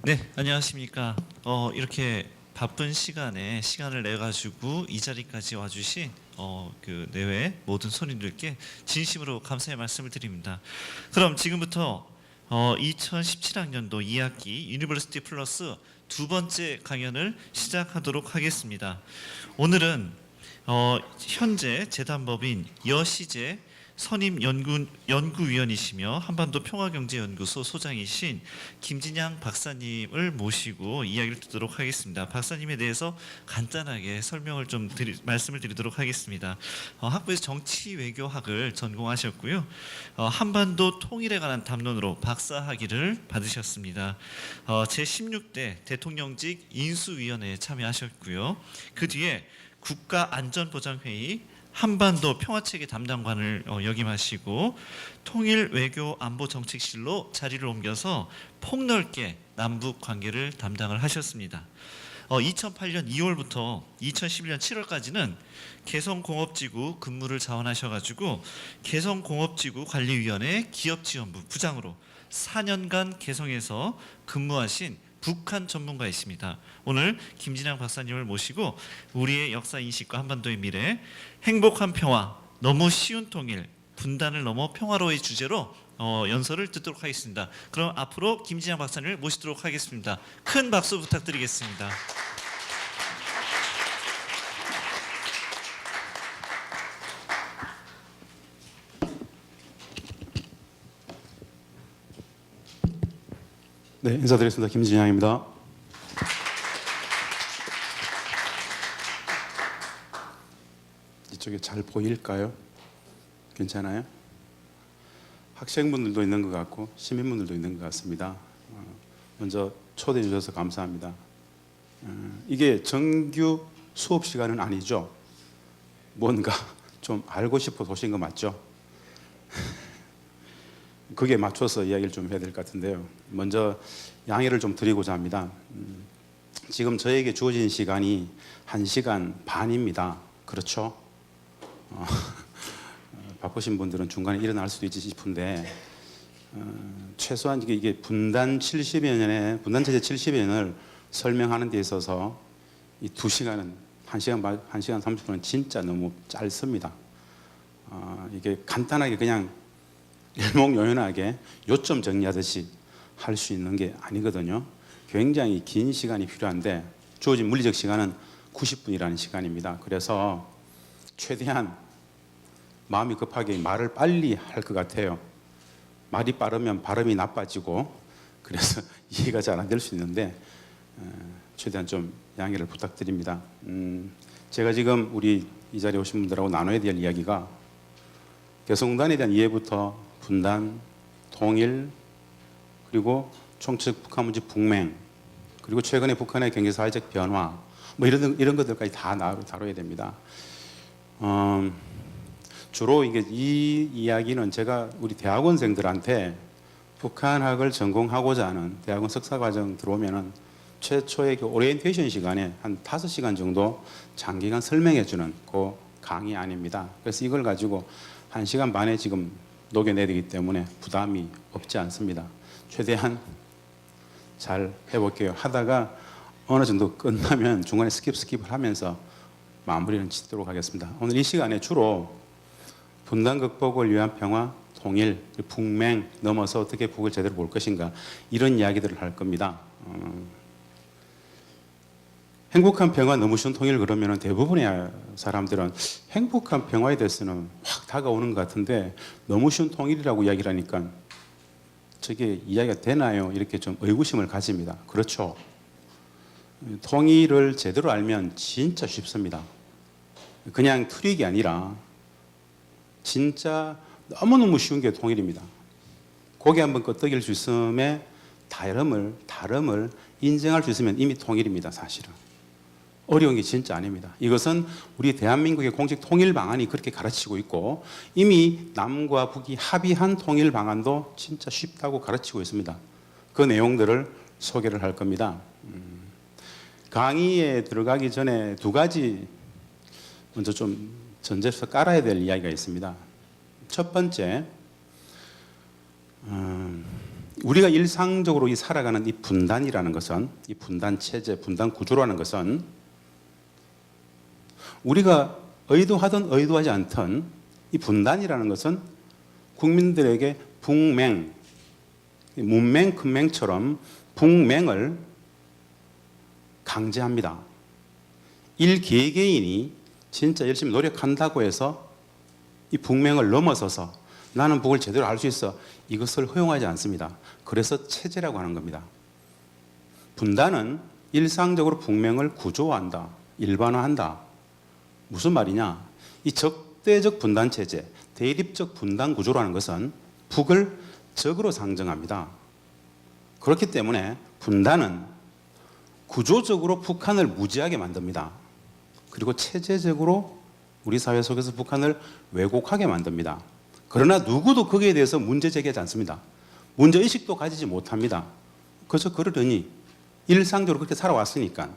네, 안녕하십니까. 이렇게 바쁜 시간에 시간을 내 가지고 이 자리까지 와주신 그 내외 모든 손님들께 진심으로 감사의 말씀을 드립니다. 그럼 지금부터 2017학년도 2학기 유니버시티 플러스 두 번째 강연을 시작하도록 하겠습니다. 오늘은 현재 재단법인 여시재 선임 연구위원이시며 한반도 평화경제연구소 소장이신 김진양 박사님을 모시고 이야기를 듣도록 하겠습니다. 박사님에 대해서 간단하게 설명을 좀 말씀을 드리도록 하겠습니다. 학부에서 정치외교학을 전공하셨고요. 한반도 통일에 관한 담론으로 박사학위를 받으셨습니다. 제16대 대통령직 인수위원회에 참여하셨고요. 그 뒤에 국가안전보장회의 한반도 평화체계 담당관을 역임하시고 통일외교안보정책실로 자리를 옮겨서 폭넓게 남북 관계를 담당을 하셨습니다. 2008년 2월부터 2011년 7월까지는 개성공업지구 근무를 자원하셔가지고 개성공업지구관리위원회 기업지원부 부장으로 4년간 개성에서 근무하신 북한 전문가이십니다. 오늘 김진양 박사님을 모시고 우리의 역사 인식과 한반도의 미래, 행복한 평화, 너무 쉬운 통일, 분단을 넘어 평화로의 주제로 연설을 듣도록 하겠습니다. 그럼 앞으로 김진양 박사님을 모시도록 하겠습니다. 큰 박수 부탁드리겠습니다. 네, 인사드리겠습니다. 김진양입니다. 이쪽에 잘 보일까요? 괜찮아요? 학생분들도 있는 것 같고 시민분들도 있는 것 같습니다. 먼저 초대해 주셔서 감사합니다. 이게 정규 수업 시간은 아니죠? 뭔가 좀 알고 싶어서 오신 거 맞죠? 그게 맞춰서 이야기를 좀 해야 될 것 같은데요. 먼저 양해를 좀 드리고자 합니다. 지금 저에게 주어진 시간이 1시간 반입니다. 그렇죠? 바쁘신 분들은 중간에 일어날 수도 있지 싶은데 최소한 이게 분단 70여 년에 분단체제 70여 년을 설명하는 데 있어서 이 2시간은 1시간 30분은 진짜 너무 짧습니다. 이게 간단하게 그냥 일목요연하게 요점 정리하듯이 할 수 있는 게 아니거든요. 굉장히 긴 시간이 필요한데 주어진 물리적 시간은 90분이라는 시간입니다. 그래서 최대한 마음이 급하게 말을 빨리 할 것 같아요. 말이 빠르면 발음이 나빠지고 그래서 이해가 잘 안 될 수 있는데 최대한 좀 양해를 부탁드립니다. 제가 지금 우리 이 자리에 오신 분들하고 나눠야 될 이야기가 개성공단에 대한 이해부터 분단, 통일, 그리고 총책 북한 문제 북맹, 그리고 최근에 북한의 경제사회적 변화, 뭐 이런 것들까지 다 다뤄야 됩니다. 주로 이 이야기는 제가 우리 대학원생들한테 북한학을 전공하고자 하는 대학원 석사과정 들어오면은 최초의 그 오리엔테이션 시간에 한 5시간 정도 장기간 설명해주는 그 강의 아닙니다. 그래서 이걸 가지고 1시간 반에 지금 녹여내야 되기 때문에 부담이 없지 않습니다. 최대한 잘 해볼게요. 하다가 어느 정도 끝나면 중간에 스킵을 하면서 마무리는 짓도록 하겠습니다. 오늘 이 시간에 주로 분단 극복을 위한 평화, 통일, 북맹 넘어서 어떻게 북을 제대로 볼 것인가 이런 이야기들을 할 겁니다. 행복한 평화, 너무 쉬운 통일 그러면 대부분의 사람들은 행복한 평화에 대해서는 확 다가오는 것 같은데 너무 쉬운 통일이라고 이야기를 하니까 저게 이야기가 되나요? 이렇게 좀 의구심을 가집니다. 그렇죠. 통일을 제대로 알면 진짜 쉽습니다. 그냥 트릭이 아니라 진짜 너무너무 쉬운 게 통일입니다. 고개 한번 끄덕일 수 있음에 다름을 인정할 수 있으면 이미 통일입니다. 사실은. 어려운 게 진짜 아닙니다. 이것은 우리 대한민국의 공식 통일 방안이 그렇게 가르치고 있고 이미 남과 북이 합의한 통일 방안도 진짜 쉽다고 가르치고 있습니다. 그 내용들을 소개를 할 겁니다. 강의에 들어가기 전에 2가지 먼저 좀 전제서 깔아야 될 이야기가 있습니다. 첫 번째, 우리가 일상적으로 이 살아가는 이 분단이라는 것은, 이 분단 체제, 분단 구조라는 것은 우리가 의도하든 의도하지 않든 이 분단이라는 것은 국민들에게 북맹, 문맹, 큰맹처럼 북맹을 강제합니다. 일개개인이 진짜 열심히 노력한다고 해서 이 북맹을 넘어서서 나는 북을 제대로 알 수 있어, 이것을 허용하지 않습니다. 그래서 체제라고 하는 겁니다. 분단은 일상적으로 북맹을 구조화한다, 일반화한다. 무슨 말이냐? 이 적대적 분단 체제, 대립적 분단 구조라는 것은 북을 적으로 상정합니다. 그렇기 때문에 분단은 구조적으로 북한을 무지하게 만듭니다. 그리고 체제적으로 우리 사회 속에서 북한을 왜곡하게 만듭니다. 그러나 누구도 거기에 대해서 문제 제기하지 않습니다. 문제의식도 가지지 못합니다. 그래서 그러려니 일상적으로 그렇게 살아왔으니까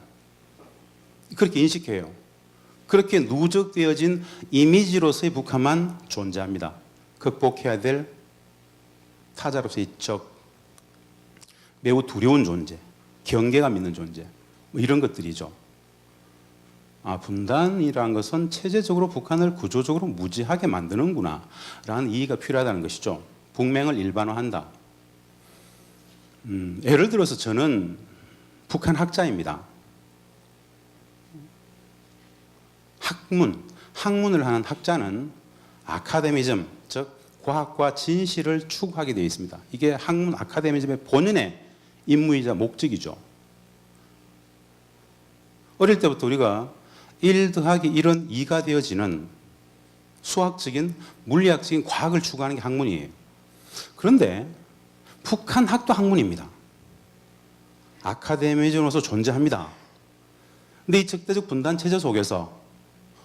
그렇게 인식해요. 그렇게 누적되어진 이미지로서의 북한만 존재합니다. 극복해야 될 타자로서의 적, 매우 두려운 존재, 경계감 있는 존재, 뭐 이런 것들이죠. 분단이라는 것은 체제적으로 북한을 구조적으로 무지하게 만드는구나 라는 이해가 필요하다는 것이죠. 북맹을 일반화한다. 예를 들어서 저는 북한 학자입니다. 학문을 하는 학자는 아카데미즘, 즉 과학과 진실을 추구하게 되어 있습니다. 이게 학문 아카데미즘의 본연의 임무이자 목적이죠. 어릴 때부터 우리가 1 더하기 1은 2가 되어지는 수학적인, 물리학적인 과학을 추구하는 게 학문이에요. 그런데 북한 학도 학문입니다. 아카데미즘으로서 존재합니다. 근데 이 적대적 분단 체제 속에서,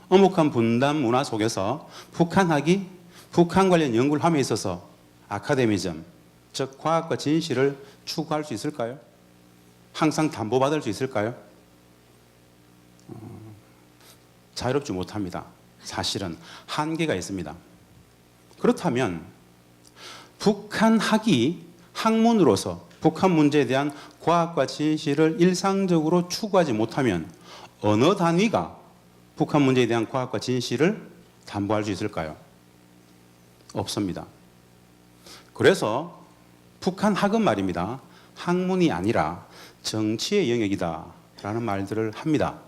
엄혹한 분단 문화 속에서 북한학이 북한 관련 연구를 함에 있어서 아카데미즘, 즉 과학과 진실을 추구할 수 있을까요? 항상 담보받을 수 있을까요? 자유롭지 못합니다. 사실은 한계가 있습니다. 그렇다면 북한학이 학문으로서 북한 문제에 대한 과학과 진실을 일상적으로 추구하지 못하면 어느 단위가 북한 문제에 대한 과학과 진실을 담보할 수 있을까요? 없습니다. 그래서 북한학은 말입니다. 학문이 아니라 정치의 영역이다 라는 말들을 합니다.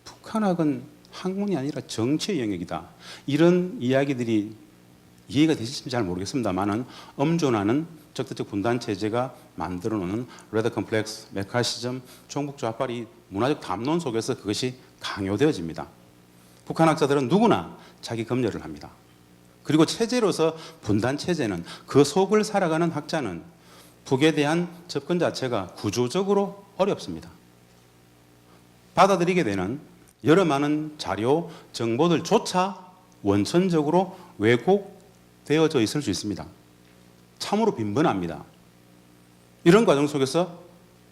북한학은 학문이 아니라 정치의 영역이다. 이런 이야기들이 이해가 되실지 잘 모르겠습니다만은 엄존하는 적대적 분단 체제가 만들어 놓는 레더 컴플렉스, 메카시즘, 종북 좌빨이 문화적 담론 속에서 그것이 강요되어집니다. 북한 학자들은 누구나 자기 검열을 합니다. 그리고 체제로서 분단 체제는, 그 속을 살아가는 학자는 북에 대한 접근 자체가 구조적으로 어렵습니다. 받아들이게 되는 여러 많은 자료, 정보들조차 원천적으로 왜곡되어져 있을 수 있습니다. 참으로 빈번합니다. 이런 과정 속에서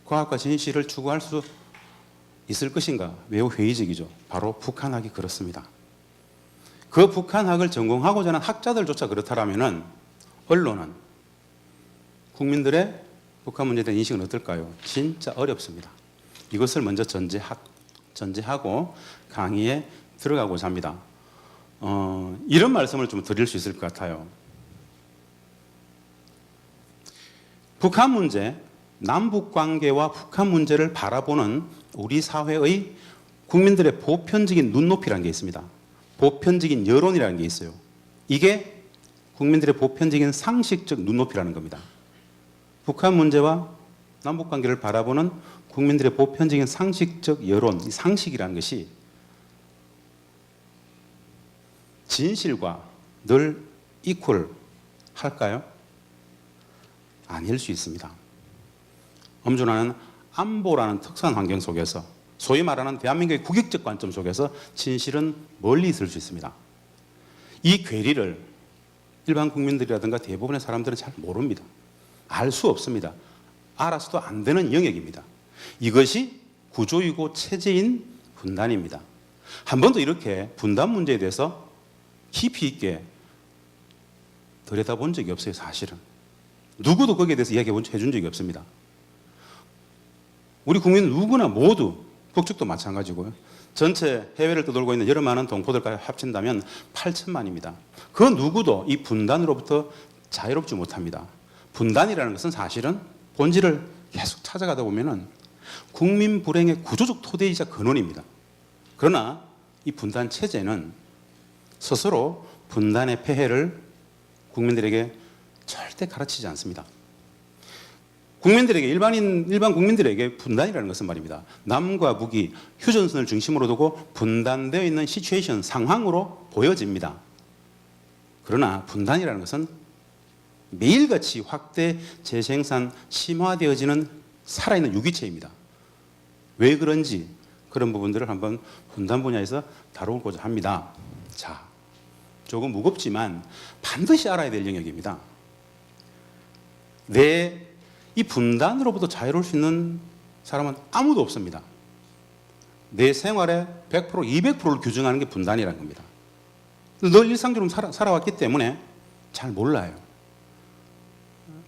과학과 진실을 추구할 수 있을 것인가? 매우 회의적이죠. 바로 북한학이 그렇습니다. 그 북한학을 전공하고자 하는 학자들조차 그렇다면 언론은, 국민들의 북한 문제에 대한 인식은 어떨까요? 진짜 어렵습니다. 이것을 먼저 전제하고 강의에 들어가고자 합니다. 이런 말씀을 좀 드릴 수 있을 것 같아요. 북한 문제, 남북 관계와 북한 문제를 바라보는 우리 사회의 국민들의 보편적인 눈높이라는 게 있습니다. 보편적인 여론이라는 게 있어요. 이게 국민들의 보편적인 상식적 눈높이라는 겁니다. 북한 문제와 남북 관계를 바라보는 국민들의 보편적인 상식적 여론, 이 상식이라는 것이 진실과 늘 이퀄 할까요? 아닐 수 있습니다. 엄존하는 안보라는 특수한 환경 속에서, 소위 말하는 대한민국의 국익적 관점 속에서 진실은 멀리 있을 수 있습니다. 이 괴리를 일반 국민들이라든가 대부분의 사람들은 잘 모릅니다. 알 수 없습니다. 알아서도 안 되는 영역입니다. 이것이 구조이고 체제인 분단입니다. 한 번도 이렇게 분단 문제에 대해서 깊이 있게 들여다본 적이 없어요, 사실은. 누구도 거기에 대해서 이야기해 준 적이 없습니다. 우리 국민 누구나 모두 북측도 마찬가지고요. 전체 해외를 떠돌고 있는 여러 많은 동포들까지 합친다면 8천만입니다. 그 누구도 이 분단으로부터 자유롭지 못합니다. 분단이라는 것은 사실은 본질을 계속 찾아가다 보면은 국민 불행의 구조적 토대이자 근원입니다. 그러나 이 분단 체제는 스스로 분단의 폐해를 국민들에게 절대 가르치지 않습니다. 국민들에게 일반 국민들에게 분단이라는 것은 말입니다. 남과 북이 휴전선을 중심으로 두고 분단되어 있는 시츄에이션 상황으로 보여집니다. 그러나 분단이라는 것은 매일같이 확대 재생산 심화되어지는 살아있는 유기체입니다. 왜 그런지 그런 부분들을 한번 분단 분야에서 다루고자 합니다. 자, 조금 무겁지만 반드시 알아야 될 영역입니다. 이 분단으로부터 자유로울 수 있는 사람은 아무도 없습니다. 내 생활의 100%, 200%를 규정하는 게 분단이라는 겁니다. 늘 일상적으로 살아왔기 때문에 잘 몰라요.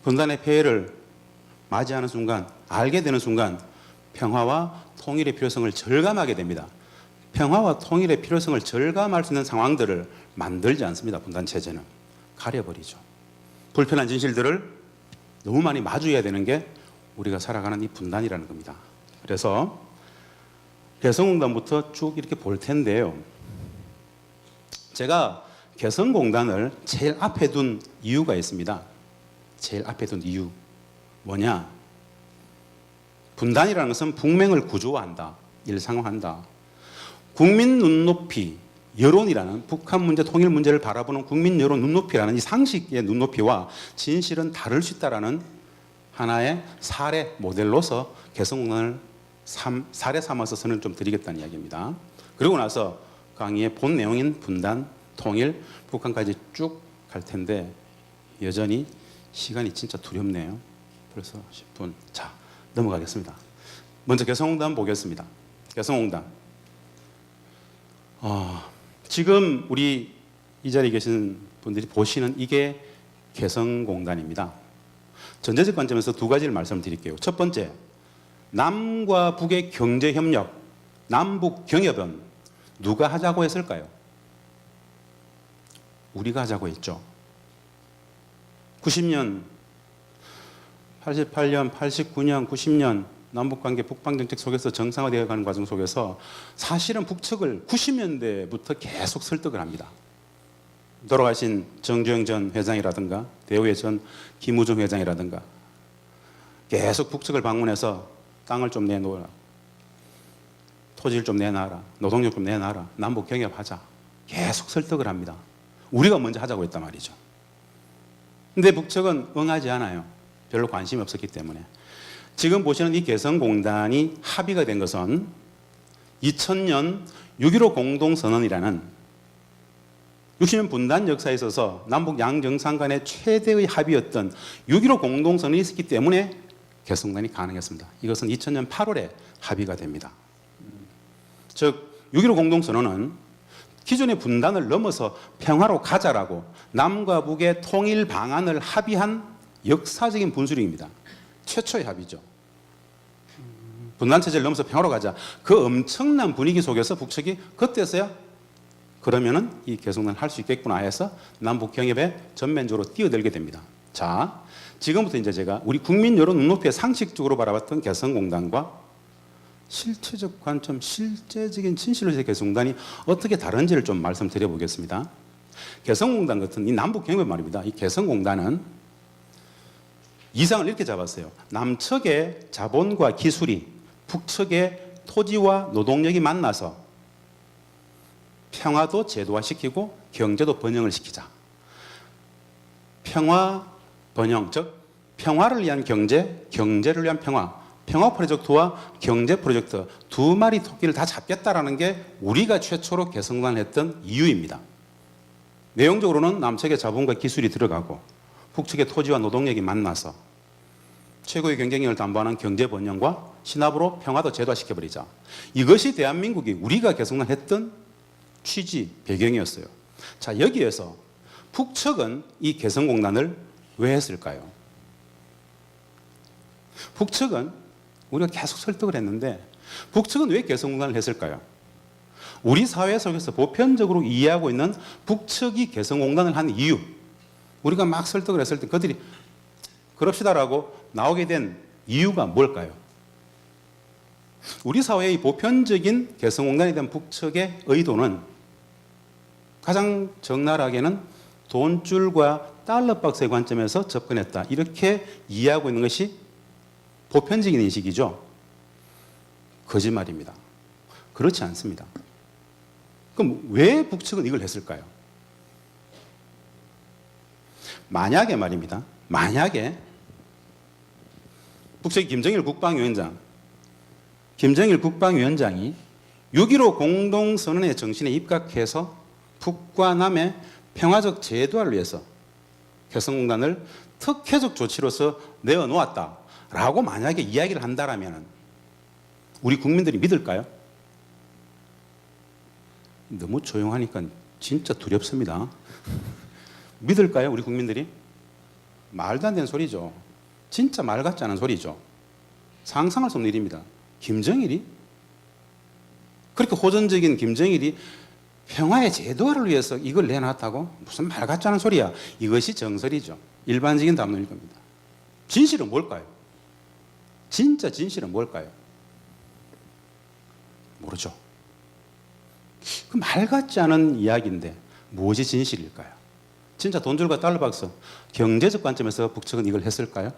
분단의 폐해를 맞이하는 순간, 알게 되는 순간 평화와 통일의 필요성을 절감하게 됩니다. 평화와 통일의 필요성을 절감할 수 있는 상황들을 만들지 않습니다. 분단 체제는 가려버리죠. 불편한 진실들을 너무 많이 마주해야 되는 게 우리가 살아가는 이 분단이라는 겁니다. 그래서 개성공단부터 쭉 이렇게 볼 텐데요. 제가 개성공단을 제일 앞에 둔 이유가 있습니다. 제일 앞에 둔 이유 뭐냐? 분단이라는 것은 북맹을 구조화한다, 일상화한다. 국민 눈높이, 여론이라는 북한 문제, 통일 문제를 바라보는 국민 여론 눈높이라는 이 상식의 눈높이와 진실은 다를 수 있다라는 하나의 사례 모델로서 개성공단을 사례 삼아서 선을 좀 드리겠다는 이야기입니다. 그리고 나서 강의의 본 내용인 분단, 통일, 북한까지 쭉 갈 텐데 여전히 시간이 진짜 두렵네요. 벌써 10분. 자, 넘어가겠습니다. 먼저 개성공단 보겠습니다. 개성공단. 지금 우리 이 자리에 계신 분들이 보시는 이게 개성공단입니다. 전제적 관점에서 두 가지를 말씀드릴게요. 첫 번째, 남과 북의 경제협력, 남북경협은 누가 하자고 했을까요? 우리가 하자고 했죠. 90년, 88년, 89년, 90년 남북관계 북방정책 속에서 정상화되어 가는 과정 속에서 사실은 북측을 90년대부터 계속 설득을 합니다. 돌아가신 정주영 전 회장이라든가 대우의 전 김우중 회장이라든가 계속 북측을 방문해서 땅을 좀 내놓으라, 토지를 좀 내놔라, 노동력 좀 내놔라, 남북 경협하자 계속 설득을 합니다. 우리가 먼저 하자고 했단 말이죠. 근데 북측은 응하지 않아요. 별로 관심이 없었기 때문에. 지금 보시는 이 개성공단이 합의가 된 것은 2000년 6.15 공동선언이라는 60년 분단 역사에 있어서 남북 양정상 간의 최대의 합의였던 6.15 공동선언이 있었기 때문에 개성공단이 가능했습니다. 이것은 2000년 8월에 합의가 됩니다. 즉 6.15 공동선언은 기존의 분단을 넘어서 평화로 가자라고 남과 북의 통일 방안을 합의한 역사적인 분수령입니다. 최초의 합의죠. 분단체제를 넘어서 평화로 가자. 그 엄청난 분위기 속에서 북측이 그때서야 그러면은 이 개성공단을 할 수 있겠구나 해서 남북 경협에 전면적으로 뛰어들게 됩니다. 자, 지금부터 이제 제가 우리 국민 여론 눈높이에 상식적으로 바라봤던 개성공단과 실체적 관점, 실제적인 진실로서의 개성공단이 어떻게 다른지를 좀 말씀드려 보겠습니다. 개성공단 같은 이 남북 경협 말입니다. 이 개성공단은 이상을 이렇게 잡았어요. 남측의 자본과 기술이 북측의 토지와 노동력이 만나서 평화도 제도화시키고 경제도 번영을 시키자. 평화 번영, 즉 평화를 위한 경제, 경제를 위한 평화, 평화 프로젝트와 경제 프로젝트 두 마리 토끼를 다 잡겠다라는 게 우리가 최초로 개성공단을 했던 이유입니다. 내용적으로는 남측의 자본과 기술이 들어가고 북측의 토지와 노동력이 만나서 최고의 경쟁력을 담보하는 경제 번영과 신압으로 평화도 제도화시켜버리자. 이것이 대한민국이 우리가 개성공단 했던 취지, 배경이었어요. 자, 여기에서 북측은 이 개성공단을 왜 했을까요? 북측은 우리가 계속 설득을 했는데 북측은 왜 개성공단을 했을까요? 우리 사회 속에서 보편적으로 이해하고 있는 북측이 개성공단을 한 이유, 우리가 막 설득을 했을 때 그들이 그럽시다라고 나오게 된 이유가 뭘까요? 우리 사회의 보편적인 개성공단에 대한 북측의 의도는 가장 적나라하게는 돈줄과 달러박스의 관점에서 접근했다, 이렇게 이해하고 있는 것이 보편적인 인식이죠. 거짓말입니다. 그렇지 않습니다. 그럼 왜 북측은 이걸 했을까요? 만약에 말입니다. 만약에 북측의 김정일 국방위원장이 6.15 공동선언의 정신에 입각해서 북과 남의 평화적 재해화를 위해서 개성공단을 특혜적 조치로서 내어놓았다라고 만약에 이야기를 한다라면 우리 국민들이 믿을까요? 너무 조용하니까 진짜 두렵습니다. 믿을까요, 우리 국민들이? 말도 안 되는 소리죠. 진짜 말 같지 않은 소리죠. 상상할 수 없는 일입니다. 김정일이? 그렇게 호전적인 김정일이 평화의 제도화를 위해서 이걸 내놨다고? 무슨 말 같지 않은 소리야. 이것이 정설이죠. 일반적인 담론일 겁니다. 진실은 뭘까요? 진짜 진실은 뭘까요? 모르죠. 그 말 같지 않은 이야기인데 무엇이 진실일까요? 진짜 돈줄과 달러박스, 경제적 관점에서 북측은 이걸 했을까요?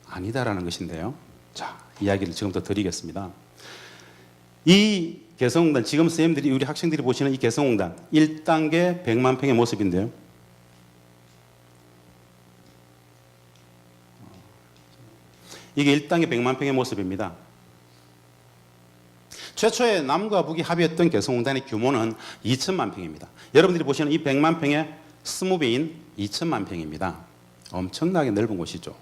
아니다라는 것인데요. 자, 이야기를 지금부터 드리겠습니다. 이 개성공단, 지금 선생님들이, 우리 학생들이 보시는 이 개성공단 1단계 100만 평의 모습인데요. 이게 1단계 100만 평의 모습입니다. 최초에 남과 북이 합의했던 개성공단의 규모는 2천만 평입니다. 여러분들이 보시는 이 100만 평의 20배인 2천만 평입니다. 엄청나게 넓은 곳이죠.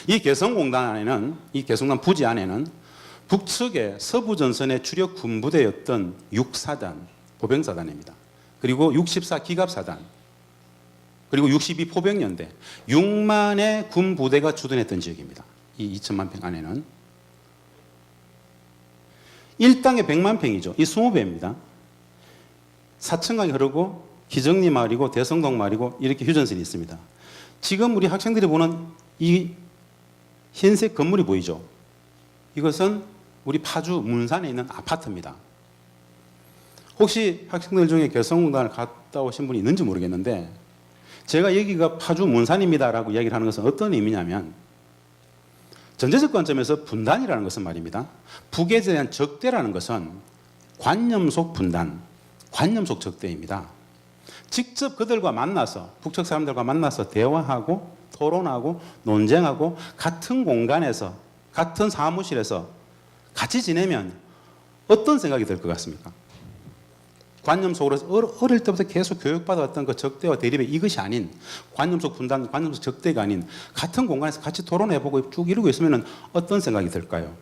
이 개성공단 안에는, 이 개성공단 부지 안에는 북측의 서부전선의 주력 군부대였던 6사단, 보병사단입니다. 그리고 64기갑사단, 그리고 62포병연대, 6만의 군부대가 주둔했던 지역입니다. 이 2천만 평 안에는 1당에 100만 평이죠. 이 20배입니다. 사천강이 흐르고 기정리 마을이고 대성동 마을이고 이렇게 휴전선이 있습니다. 지금 우리 학생들이 보는 이 흰색 건물이 보이죠? 이것은 우리 파주 문산에 있는 아파트입니다. 혹시 학생들 중에 개성공단을 갔다 오신 분이 있는지 모르겠는데 제가 여기가 파주 문산입니다라고 이야기를 하는 것은 어떤 의미냐면 전제적 관점에서 분단이라는 것은 말입니다. 북에 대한 적대라는 것은 관념 속 분단, 관념 속 적대입니다. 직접 그들과 만나서, 북측 사람들과 만나서 대화하고 토론하고 논쟁하고 같은 공간에서, 같은 사무실에서 같이 지내면 어떤 생각이 들 것 같습니까? 관념 속으로 어릴 때부터 계속 교육받아왔던 그 적대와 대립의 이것이 아닌, 관념 속 분단, 관념 속 적대가 아닌 같은 공간에서 같이 토론해보고 쭉 이루고 있으면 어떤 생각이 들까요?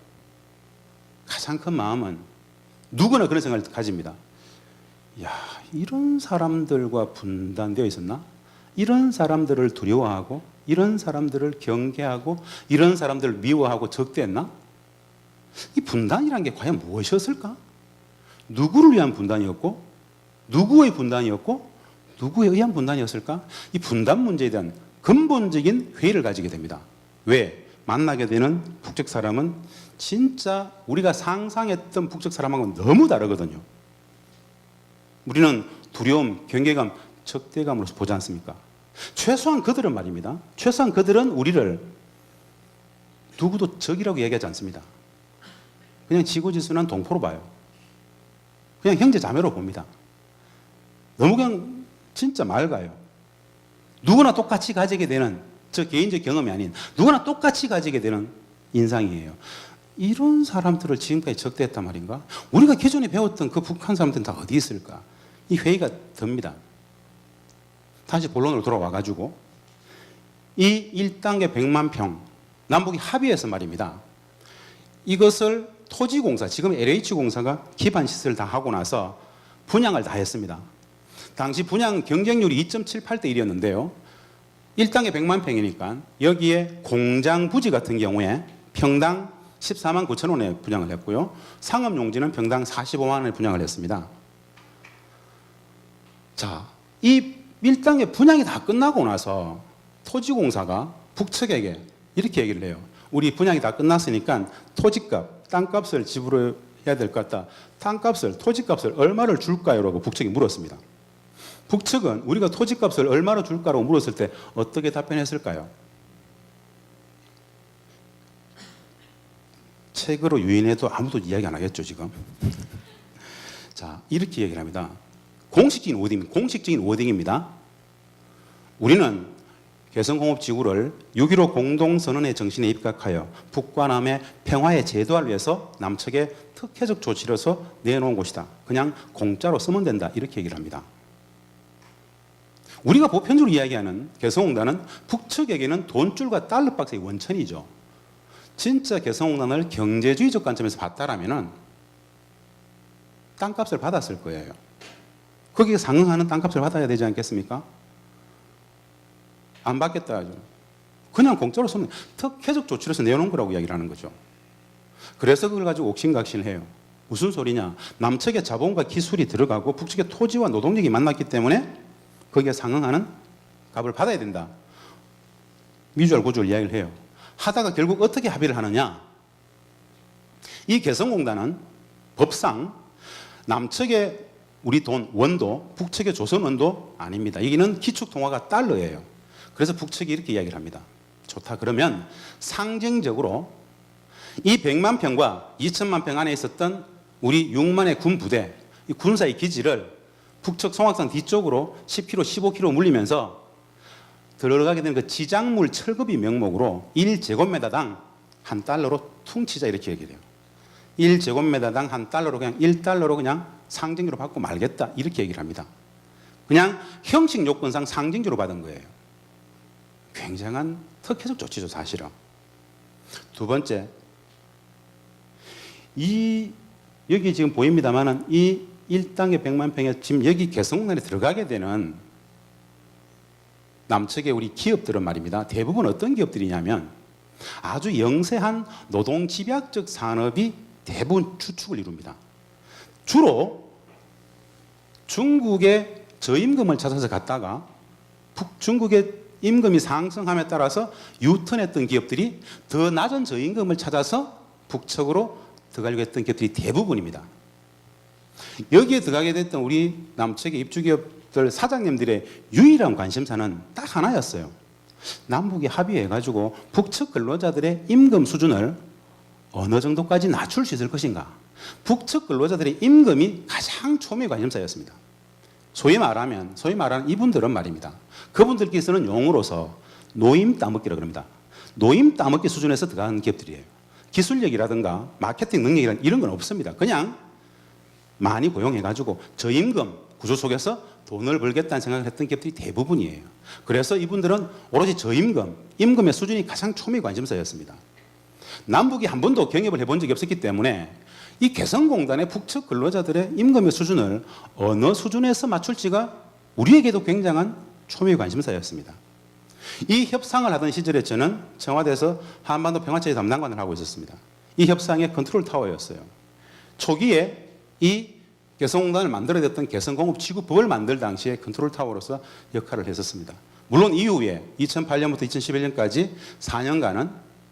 가장 큰 마음은 누구나 그런 생각을 가집니다. 야, 이런 사람들과 분단되어 있었나? 이런 사람들을 두려워하고, 이런 사람들을 경계하고, 이런 사람들을 미워하고 적대했나? 이 분단이란 게 과연 무엇이었을까? 누구를 위한 분단이었고, 누구의 분단이었고, 누구에 의한 분단이었을까? 이 분단 문제에 대한 근본적인 회의를 가지게 됩니다. 왜? 만나게 되는 북측 사람은 진짜 우리가 상상했던 북측 사람하고는 너무 다르거든요. 우리는 두려움, 경계감, 적대감으로서 보지 않습니까? 최소한 그들은 말입니다. 최소한 그들은 우리를 누구도 적이라고 얘기하지 않습니다. 그냥 지고지순한 동포로 봐요. 그냥 형제 자매로 봅니다. 너무 그냥 진짜 맑아요. 누구나 똑같이 가지게 되는, 저 개인적 경험이 아닌 누구나 똑같이 가지게 되는 인상이에요. 이런 사람들을 지금까지 적대했단 말인가? 우리가 기존에 배웠던 그 북한 사람들은 다 어디 있을까? 이 회의가 듭니다. 다시 본론으로 돌아와가지고 이 1단계 100만 평 남북이 합의해서 말입니다. 이것을 토지공사, 지금 LH공사가 기반 시설을 다 하고 나서 분양을 다 했습니다. 당시 분양 경쟁률이 2.78대 1이었는데요. 1당에 100만 평이니까 여기에 공장 부지 같은 경우에 평당 14만 9천 원에 분양을 했고요. 상업용지는 평당 45만 원에 분양을 했습니다. 자, 이 1단계 분양이 다 끝나고 나서 토지공사가 북측에게 이렇게 얘기를 해요. 우리 분양이 다 끝났으니까 토지값, 땅값을 지불해야 될 것 같다. 땅값을, 토지값을 얼마를 줄까요? 라고 북측이 물었습니다. 북측은 우리가 토지값을 얼마로 줄까라고 물었을 때 어떻게 답변했을까요? 책으로 유인해도 아무도 이야기 안 하겠죠, 지금. 자, 이렇게 얘기를 합니다. 공식적인 워딩입니다. 우리는 개성공업지구를 6.15 공동선언의 정신에 입각하여 북과 남의 평화의 제도화를 위해서 남측에 특혜적 조치로서 내놓은 곳이다. 그냥 공짜로 쓰면 된다. 이렇게 얘기를 합니다. 우리가 보편적으로 이야기하는 개성공단은 북측에게는 돈줄과 달러박스의 원천이죠. 진짜 개성공단을 경제주의적 관점에서 봤다라면은 땅값을 받았을 거예요. 거기에 상응하는 땅값을 받아야 되지 않겠습니까? 안 받겠다 하죠. 그냥 공짜로 쓰면 특혜적 조치로서 내놓은 거라고 이야기를 하는 거죠. 그래서 그걸 가지고 옥신각신해요. 무슨 소리냐? 남측의 자본과 기술이 들어가고 북측의 토지와 노동력이 만났기 때문에 거기에 상응하는 값을 받아야 된다. 미주알 구조를 이야기를 해요. 하다가 결국 어떻게 합의를 하느냐? 이 개성공단은 법상 남측의 우리 돈, 원도, 북측의 조선 원도 아닙니다. 여기는 기축통화가 달러예요. 그래서 북측이 이렇게 이야기를 합니다. 좋다. 그러면 상징적으로 이 100만 평과 2천만 평 안에 있었던 우리 6만의 군부대, 이 군사의 기지를 북측 송악산 뒤쪽으로 10km, 15km 물리면서 들어가게 되는 그 지작물 철거비 명목으로 1제곱미터당 $1로 퉁치자 이렇게 얘기해요. 1제곱미터당 $1로 그냥 1달러로 그냥 상징적으로 받고 말겠다 이렇게 얘기를 합니다. 그냥 형식 요건상 상징적으로 받은 거예요. 굉장한 특혜적 조치죠, 사실은. 두 번째, 여기 지금 보입니다만은 이 1단계 100만 평에 지금 여기 개성공단에 들어가게 되는 남측의 우리 기업들은 말입니다. 대부분 어떤 기업들이냐면 아주 영세한 노동집약적 산업이 대부분 주축을 이룹니다. 주로 중국의 저임금을 찾아서 갔다가 중국의 임금이 상승함에 따라서 유턴했던 기업들이 더 낮은 저임금을 찾아서 북측으로 들어가려고 했던 기업들이 대부분입니다. 여기에 들어가게 됐던 우리 남측의 입주기업들 사장님들의 유일한 관심사는 딱 하나였어요. 남북이 합의해가지고 북측 근로자들의 임금 수준을 어느 정도까지 낮출 수 있을 것인가. 북측 근로자들의 임금이 가장 초미의 관심사였습니다. 소위 말하는 이분들은 말입니다. 그분들께서는 용어로서 노임 따먹기라고 합니다. 노임 따먹기 수준에서 들어가는 기업들이에요. 기술력이라든가 마케팅 능력이라든가 이런 건 없습니다. 그냥 많이 고용해가지고 저임금 구조 속에서 돈을 벌겠다는 생각을 했던 기업들이 대부분이에요. 그래서 이분들은 오로지 저임금, 임금의 수준이 가장 초미의 관심사였습니다. 남북이 한 번도 경협을 해본 적이 없었기 때문에 이 개성공단의 북측 근로자들의 임금의 수준을 어느 수준에서 맞출지가 우리에게도 굉장한 초미의 관심사였습니다. 이 협상을 하던 시절에 저는 청와대에서 한반도 평화체제 담당관을 하고 있었습니다. 이 협상의 컨트롤 타워였어요. 초기에 이 개성공단을 만들어냈던 개성공업지구법을 만들 당시에 컨트롤 타워로서 역할을 했었습니다. 물론 이후에 2008년부터 2011년까지 4년간은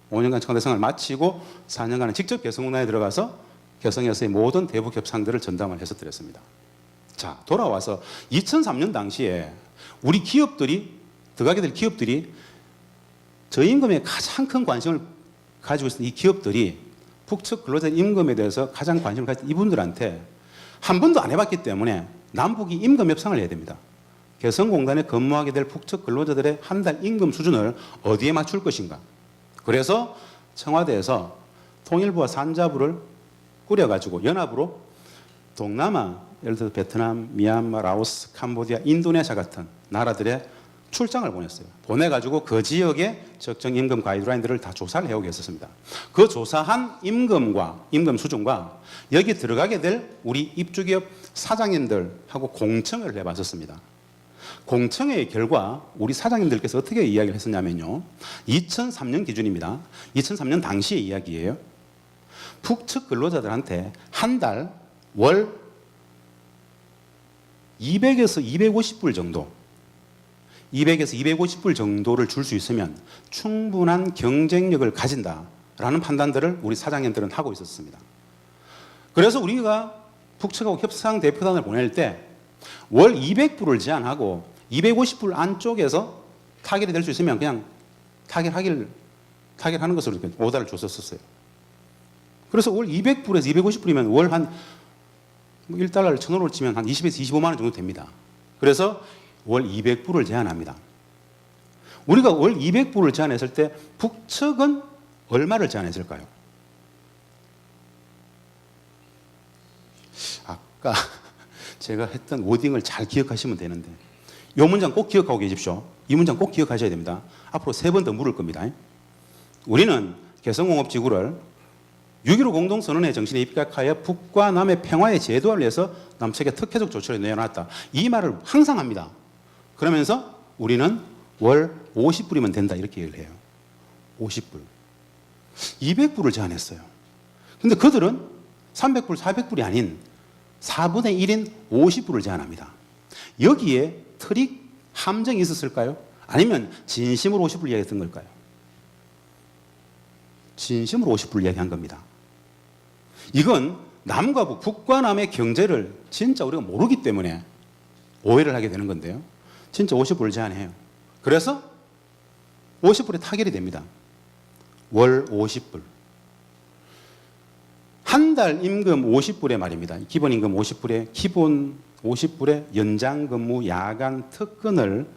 5년간 청와대생활을 마치고 4년간은 직접 개성공단에 들어가서 개성에서의 모든 대북 협상들을 전담을 해서 드렸습니다. 자, 돌아와서 2003년 당시에 우리 기업들이 들어가게 될 기업들이 저임금에 가장 큰 관심을 가지고 있는 이 기업들이 북측 근로자 임금에 대해서 가장 관심을 가진 이분들한테 한 번도 안 해봤기 때문에 남북이 임금 협상을 해야 됩니다. 개성공단에 근무하게 될 북측 근로자들의 한 달 임금 수준을 어디에 맞출 것인가. 그래서 청와대에서 통일부와 산자부를 꾸려가지고 연합으로 동남아, 예를 들어 베트남, 미얀마, 라오스, 캄보디아, 인도네시아 같은 나라들의 출장을 보냈어요. 보내가지고 그 지역의 적정 임금 가이드라인들을 다 조사를 해오게 했었습니다. 그 조사한 임금과 임금 수준과 여기 들어가게 될 우리 입주기업 사장님들하고 공청회를 해봤었습니다. 공청회의 결과 우리 사장님들께서 어떻게 이야기를 했었냐면요. 2003년 기준입니다. 2003년 당시의 이야기예요. 북측 근로자들한테 한 달 월 200에서 250불 정도, 200에서 250불 정도를 줄 수 있으면 충분한 경쟁력을 가진다라는 판단들을 우리 사장님들은 하고 있었습니다. 그래서 우리가 북측하고 협상 대표단을 보낼 때 월 200불을 제한하고 250불 안쪽에서 타결이 될 수 있으면 그냥 타결하는 것으로 이렇게 오다를 줬었어요. 그래서 월 200불에서 250불이면 월 한 1달러를 1,000원으로 치면 한 20에서 25만 원 정도 됩니다. 그래서 월 200불을 제한합니다. 우리가 월 200불을 제한했을 때 북측은 얼마를 제한했을까요? 아까 제가 했던 워딩을 잘 기억하시면 되는데 이 문장 꼭 기억하고 계십시오. 이 문장 꼭 기억하셔야 됩니다. 앞으로 3번 더 물을 겁니다. 우리는 개성공업지구를 6.15 공동선언의 정신에 입각하여 북과 남의 평화의 제도화를 위해서 남측의 특혜적 조치를 내어놨다. 이 말을 항상 합니다. 그러면서 우리는 월 50불이면 된다 이렇게 얘기를 해요. 50불. 200불을 제한했어요. 근데 그들은 300불, 400불이 아닌 4분의 1인 50불을 제한합니다. 여기에 트릭 함정이 있었을까요? 아니면 진심으로 50불 이야기했던 걸까요? 진심으로 50불 이야기한 겁니다. 이건 남과 북, 북과 남의 경제를 진짜 우리가 모르기 때문에 오해를 하게 되는 건데요. 진짜 50불을 제한해요. 그래서 50불에 타결이 됩니다. 월 50불. 한 달 임금 50불에 말입니다. 기본 임금 50불에 기본 50불에 연장 근무, 야간 특근을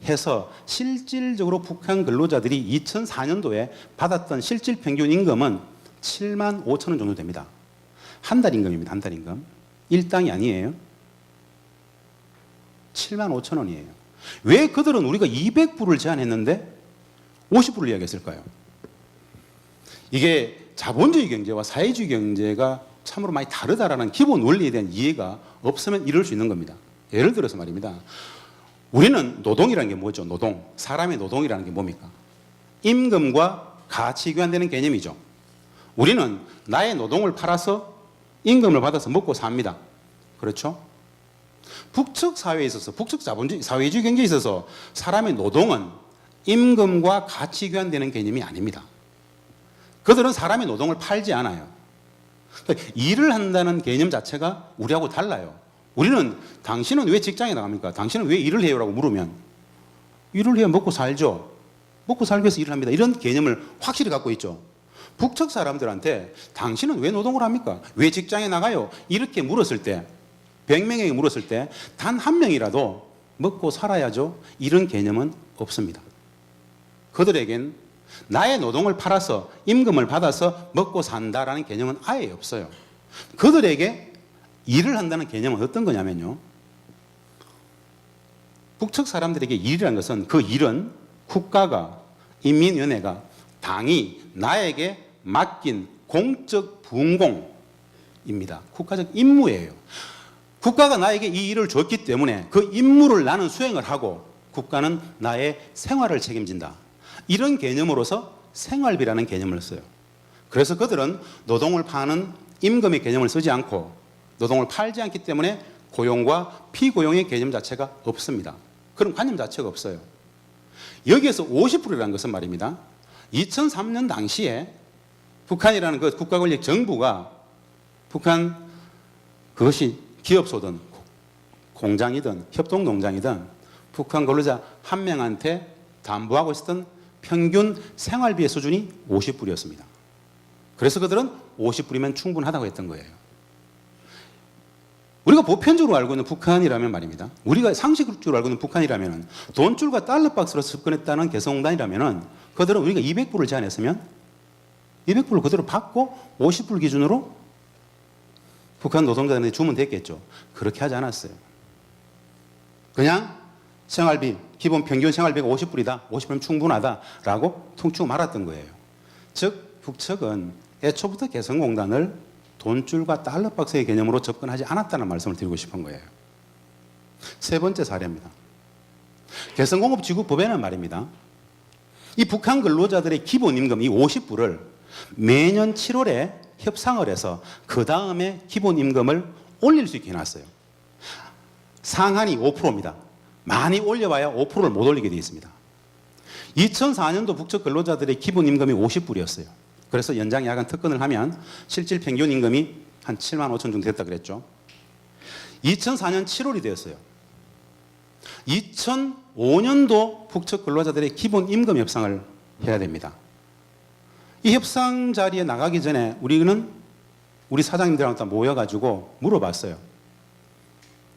해서 실질적으로 북한 근로자들이 2004년도에 받았던 실질 평균 임금은 7만 5천 원 정도 됩니다. 한 달 임금입니다. 한 달 임금. 일당이 아니에요. 7만 5천 원이에요. 왜 그들은 우리가 200불을 제한했는데 50불을 이야기했을까요? 이게 자본주의 경제와 사회주의 경제가 참으로 많이 다르다라는 기본 원리에 대한 이해가 없으면 이럴 수 있는 겁니다. 예를 들어서 말입니다. 우리는 노동이라는 게 뭐죠? 노동. 사람의 노동이라는 게 뭡니까? 임금과 같이 교환되는 개념이죠. 우리는 나의 노동을 팔아서 임금을 받아서 먹고 삽니다. 그렇죠? 북측 사회에 있어서, 북측 자본주의, 사회주의 경제에 있어서 사람의 노동은 임금과 같이 교환되는 개념이 아닙니다. 그들은 사람의 노동을 팔지 않아요. 그러니까 일을 한다는 개념 자체가 우리하고 달라요. 우리는 당신은 왜 직장에 나갑니까? 당신은 왜 일을 해요? 라고 물으면 일을 해야 먹고 살죠. 먹고 살기 위해서 일을 합니다. 이런 개념을 확실히 갖고 있죠. 북측 사람들한테 당신은 왜 노동을 합니까? 왜 직장에 나가요? 이렇게 물었을 때 100명에게 물었을 때 단 한 명이라도 먹고 살아야죠. 이런 개념은 없습니다. 그들에겐 나의 노동을 팔아서 임금을 받아서 먹고 산다라는 개념은 아예 없어요. 그들에게 일을 한다는 개념은 어떤 거냐면요. 북측 사람들에게 일이라는 것은 그 일은 국가가, 인민위원회가, 당이 나에게 맡긴 공적 분공입니다. 국가적 임무예요. 국가가 나에게 이 일을 줬기 때문에 그 임무를 나는 수행을 하고 국가는 나의 생활을 책임진다. 이런 개념으로서 생활비라는 개념을 써요. 그래서 그들은 노동을 파는 임금의 개념을 쓰지 않고 노동을 팔지 않기 때문에 고용과 피고용의 개념 자체가 없습니다. 그런 관념 자체가 없어요. 여기에서 50%라는 것은 말입니다. 2003년 당시에 북한이라는 그 국가권력 정부가 북한 그것이 기업소든 공장이든 협동농장이든 북한 근로자 한 명한테 담보하고 있었던 평균 생활비의 수준이 50불이었습니다. 그래서 그들은 50불이면 충분하다고 했던 거예요. 우리가 보편적으로 알고 있는 북한이라면 말입니다. 우리가 상식적으로 알고 있는 북한이라면 돈줄과 달러박스로 접근했다는 개성공단이라면 그들은 우리가 200불을 제한했으면 200불을 그대로 받고 50불 기준으로 북한 노동자들한테 주면 됐겠죠. 그렇게 하지 않았어요. 그냥 생활비, 기본 평균 생활비가 50불이다. 50불이면 충분하다라고 퉁치고 말았던 거예요. 즉 북측은 애초부터 개성공단을 돈줄과 달러박스의 개념으로 접근하지 않았다는 말씀을 드리고 싶은 거예요. 세 번째 사례입니다. 개성공업지구법에는 말입니다. 이 북한 근로자들의 기본임금 이 50불을 매년 7월에 협상을 해서 그 다음에 기본임금을 올릴 수 있게 해놨어요. 상한이 5%입니다. 많이 올려봐야 5%를 못 올리게 되어 있습니다. 2004년도 북측 근로자들의 기본임금이 50불이었어요. 그래서 연장 야간 특근을 하면 실질 평균 임금이 한 7만 5천 정도 됐다 그랬죠. 2004년 7월이 되었어요. 2005년도 북측 근로자들의 기본 임금 협상을 해야 됩니다. 이 협상 자리에 나가기 전에 우리 사장님들한테 모여가지고 물어봤어요.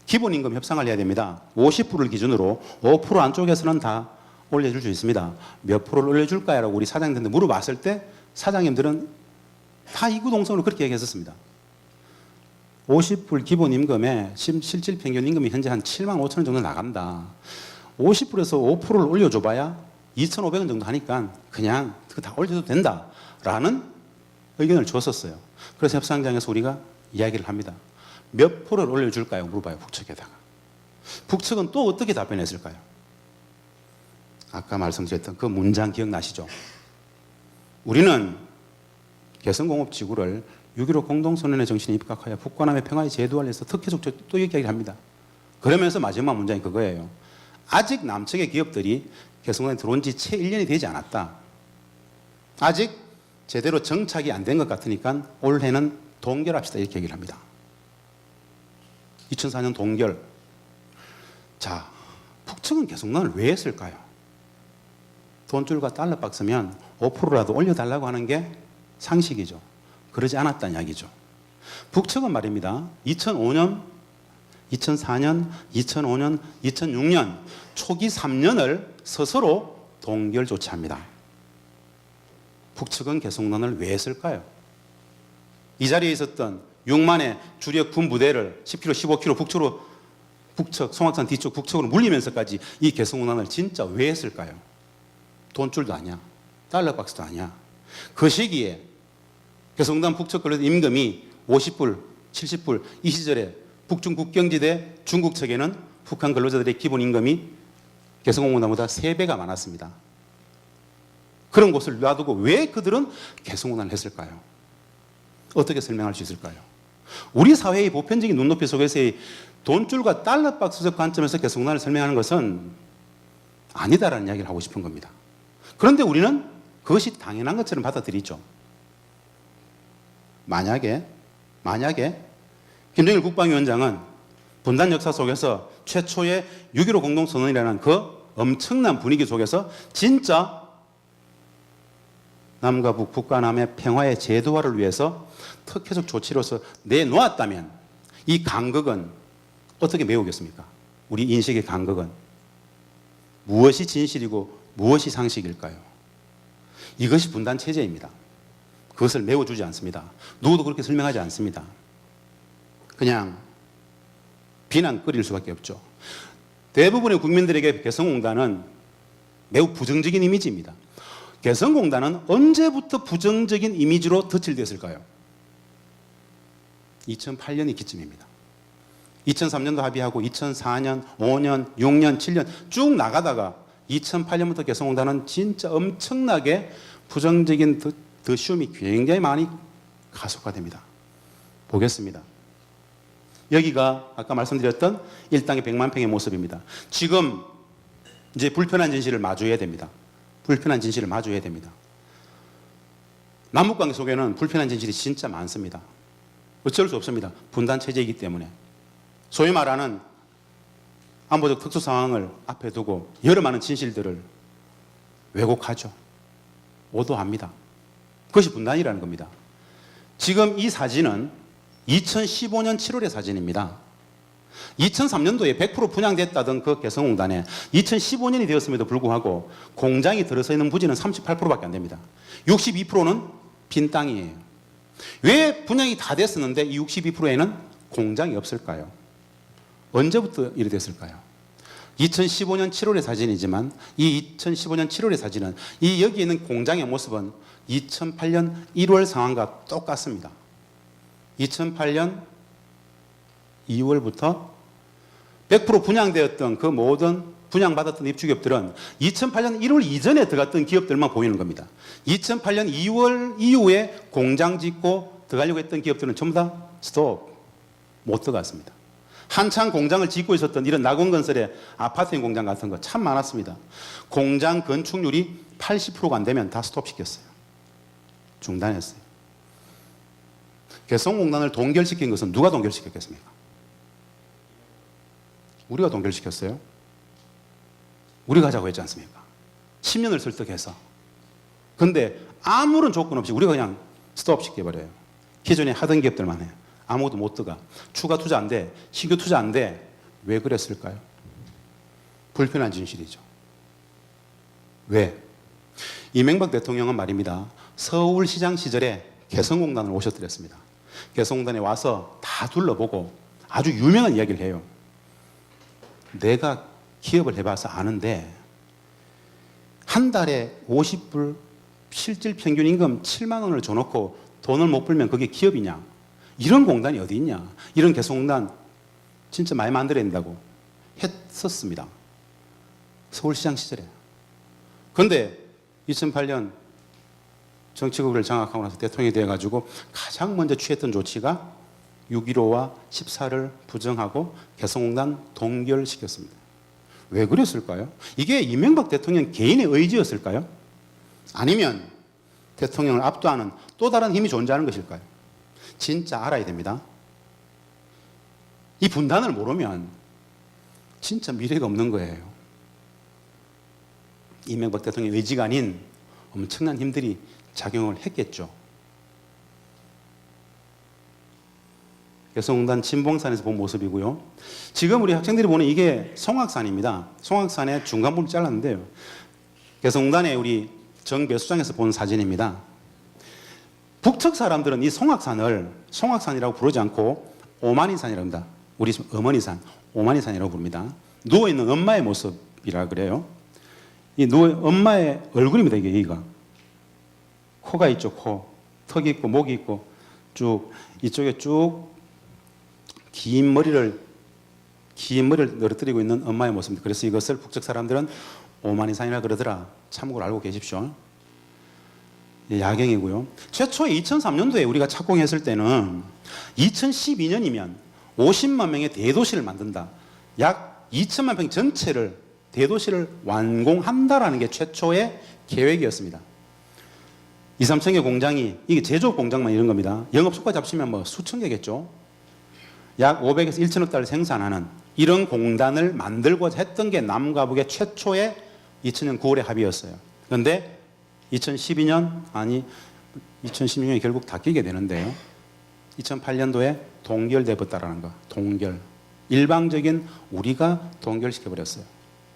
기본 임금 협상을 해야 됩니다. 50불을 기준으로 5% 안쪽에서는 다 올려줄 수 있습니다. 몇 프로를 올려줄까요? 라고 우리 사장님들한테 물어봤을 때 사장님들은 다 이구동성으로 그렇게 얘기했었습니다. 50불 기본 임금에 실질 평균 임금이 현재 한 7만 5천 원 정도 나간다. 50불에서 5%를 올려줘봐야 2,500원 정도 하니까 그냥 그거 다 올려도 된다라는 의견을 줬었어요. 그래서 협상장에서 우리가 이야기를 합니다. 몇 프로를 올려줄까요? 물어봐요. 북측에다가. 북측은 또 어떻게 답변했을까요? 아까 말씀드렸던 그 문장 기억나시죠? 우리는 개성공업지구를 6.15 공동선언의 정신에 입각하여 북과 남의 평화의 제도화를 위해서 특혜적 또 이렇게 합니다. 그러면서 마지막 문장이 그거예요. 아직 남측의 기업들이 개성공업에 들어온 지 채 1년이 되지 않았다. 아직 제대로 정착이 안 된 것 같으니까 올해는 동결합시다. 이렇게 얘기를 합니다. 2004년 동결. 자, 북측은 개성공단을 왜 했을까요? 돈줄과 달러박스면 5%라도 올려달라고 하는 게 상식이죠. 그러지 않았다는 이야기죠. 북측은 말입니다. 2005년, 2004년, 2005년, 2006년 초기 3년을 스스로 동결 조치합니다. 북측은 개성공단을 왜 했을까요? 이 자리에 있었던 6만의 주력 군 부대를 10km, 15km 북측, 송악산 뒤쪽 북측으로 물리면서까지 이 개성공단을 진짜 왜 했을까요? 돈줄도 아니야. 달러박스도 아니야. 그 시기에 개성공단 북측 근로자 임금이 50불, 70불 이 시절에 북중 국경지대 중국 측에는 북한 근로자들의 기본 임금이 개성공단보다 3배가 많았습니다. 그런 곳을 놔두고 왜 그들은 개성공단을 했을까요? 어떻게 설명할 수 있을까요? 우리 사회의 보편적인 눈높이 속에서의 돈줄과 달러박스적 관점에서 개성공단을 설명하는 것은 아니다라는 이야기를 하고 싶은 겁니다. 그런데 우리는 그것이 당연한 것처럼 받아들이죠. 만약에 김정일 국방위원장은 분단 역사 속에서 최초의 6.15 공동선언이라는 그 엄청난 분위기 속에서 진짜 남과 북, 북과 남의 평화의 제도화를 위해서 특혜적 조치로서 내놓았다면 이 간극은 어떻게 메우겠습니까? 우리 인식의 간극은 무엇이 진실이고 무엇이 상식일까요? 이것이 분단 체제입니다. 그것을 메워주지 않습니다. 누구도 그렇게 설명하지 않습니다. 그냥 비난거릴 수밖에 없죠. 대부분의 국민들에게 개성공단은 매우 부정적인 이미지입니다. 개성공단은 언제부터 부정적인 이미지로 덧칠됐을까요? 2008년 이기쯤입니다. 2003년도 합의하고 2004년, 5년, 6년, 7년 쭉 나가다가 2008년부터 개성공단은 진짜 엄청나게 부정적인 더시움이 굉장히 많이 가속화됩니다. 보겠습니다. 여기가 아까 말씀드렸던 일당의 100만 평의 모습입니다. 지금 이제 불편한 진실을 마주해야 됩니다. 불편한 진실을 마주해야 됩니다. 남북관계 속에는 불편한 진실이 진짜 많습니다. 어쩔 수 없습니다. 분단 체제이기 때문에. 소위 말하는 안보적 특수 상황을 앞에 두고 여러 많은 진실들을 왜곡하죠. 오도합니다. 그것이 분단이라는 겁니다. 지금 이 사진은 2015년 7월의 사진입니다. 2003년도에 100% 분양됐다던 그 개성공단에 2015년이 되었음에도 불구하고 공장이 들어서 있는 부지는 38%밖에 안 됩니다. 62%는 빈 땅이에요. 왜 분양이 다 됐었는데 이 62%에는 공장이 없을까요? 언제부터 이래 됐을까요? 2015년 7월의 사진이지만 이 2015년 7월의 사진은 이 여기 있는 공장의 모습은 2008년 1월 상황과 똑같습니다. 2008년 2월부터 100% 분양되었던 그 모든 분양받았던 입주기업들은 2008년 1월 이전에 들어갔던 기업들만 보이는 겁니다. 2008년 2월 이후에 공장 짓고 들어가려고 했던 기업들은 전부 다 스톱, 못 들어갔습니다. 한창 공장을 짓고 있었던 이런 낙원건설의 아파트형 공장 같은 거 참 많았습니다. 공장 건축률이 80%가 안 되면 다 스톱시켰어요. 중단했어요. 개성공단을 동결시킨 것은 누가 동결시켰겠습니까? 우리가 동결시켰어요. 우리가 하자고 했지 않습니까? 10년을 설득해서. 근데 아무런 조건 없이 우리가 그냥 스톱 시켜버려요. 기존에 하던 기업들만 해요. 아무것도 못 들어가. 추가 투자 안 돼. 신규 투자 안 돼. 왜 그랬을까요? 불편한 진실이죠. 왜? 이명박 대통령은 말입니다. 서울시장 시절에 개성공단을 오셨더랬습니다. 개성공단에 와서 다 둘러보고 아주 유명한 이야기를 해요. 내가 기업을 해봐서 아는데 한 달에 50불 실질 평균 임금 7만 원을 줘놓고 돈을 못 벌면 그게 기업이냐? 이런 공단이 어디 있냐? 이런 개성공단 진짜 많이 만들어야 된다고 했었습니다. 서울시장 시절에. 그런데 2008년 정치국을 장악하고 나서 대통령이 되어가지고 가장 먼저 취했던 조치가 6.15와 14를 부정하고 개성공단 동결시켰습니다. 왜 그랬을까요? 이게 이명박 대통령 개인의 의지였을까요? 아니면 대통령을 압도하는 또 다른 힘이 존재하는 것일까요? 진짜 알아야 됩니다. 이 분단을 모르면 진짜 미래가 없는 거예요. 이명박 대통령의 의지가 아닌 엄청난 힘들이 작용을 했겠죠. 개성공단 진봉산에서 본 모습이고요. 지금 우리 학생들이 보는 이게 송악산입니다. 송악산의 중간 부분 잘랐는데요. 개성공단의 우리 정배수장에서 본 사진입니다. 북측 사람들은 이 송악산을 송악산이라고 부르지 않고 오마니산이라고 합니다. 우리 어머니산, 오마니산이라고 부릅니다. 누워있는 엄마의 모습이라 그래요. 이 엄마의 얼굴입니다. 이게 여기가. 코가 있죠. 코. 턱이 있고 목이 있고 쭉 이쪽에 쭉 긴 머리를 늘어뜨리고 있는 엄마의 모습입니다. 그래서 이것을 북측 사람들은 오마니산이라 그러더라. 참고로 알고 계십시오. 야경이고요. 최초 2003년도에 우리가 착공했을 때는 2012년이면 50만 명의 대도시를 만든다. 약 2천만 평 전체를 대도시를 완공한다라는 게 최초의 계획이었습니다. 2, 3천 개 공장이 이게 제조업 공장만 이런 겁니다. 영업 수가 잡시면 뭐 수천 개겠죠. 약 500에서 1천억 달러 생산하는 이런 공단을 만들고자 했던 게 남과 북의 최초의 2000년 9월의 합의였어요. 그런데 2012년 아니 2016년에 결국 다 끼게 되는데요. 2008년도에 동결돼 버렸다라는 거. 동결. 일방적인 우리가 동결시켜 버렸어요.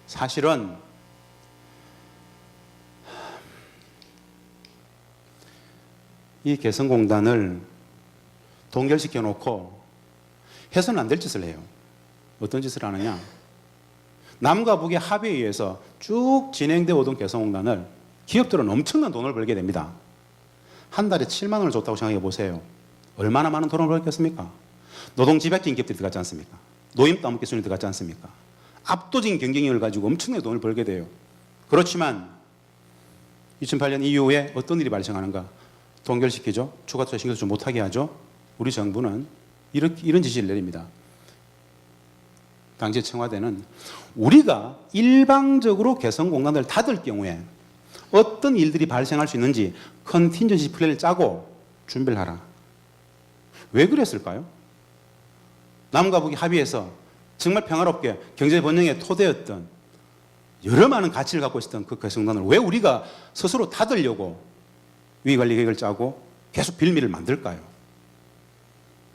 사실은 이 개성공단을 동결시켜 놓고 해서는 안 될 짓을 해요. 어떤 짓을 하느냐? 남과 북의 합의에 의해서 쭉 진행되어 오던 개성공단을 기업들은 엄청난 돈을 벌게 됩니다. 한 달에 7만 원을 줬다고 생각해 보세요. 얼마나 많은 돈을 벌겠습니까? 노동 집약적인 기업들이 들어갔지 않습니까? 노임 따먹기 순위 들어갔지 않습니까? 압도적인 경쟁력을 가지고 엄청나게 돈을 벌게 돼요. 그렇지만 2008년 이후에 어떤 일이 발생하는가? 동결시키죠. 추가 투자 신경 쓰지 못하게 하죠. 우리 정부는 이런 지시를 내립니다. 당시 청와대는 우리가 일방적으로 개성공단을 닫을 경우에 어떤 일들이 발생할 수 있는지 컨틴전시 플랜을 짜고 준비를 하라. 왜 그랬을까요? 남과 북이 합의해서 정말 평화롭게 경제 번영의 토대였던 여러 많은 가치를 갖고 있었던 그 개성공단을 왜 우리가 스스로 닫으려고 위기관리 계획을 짜고 계속 빌미를 만들까요?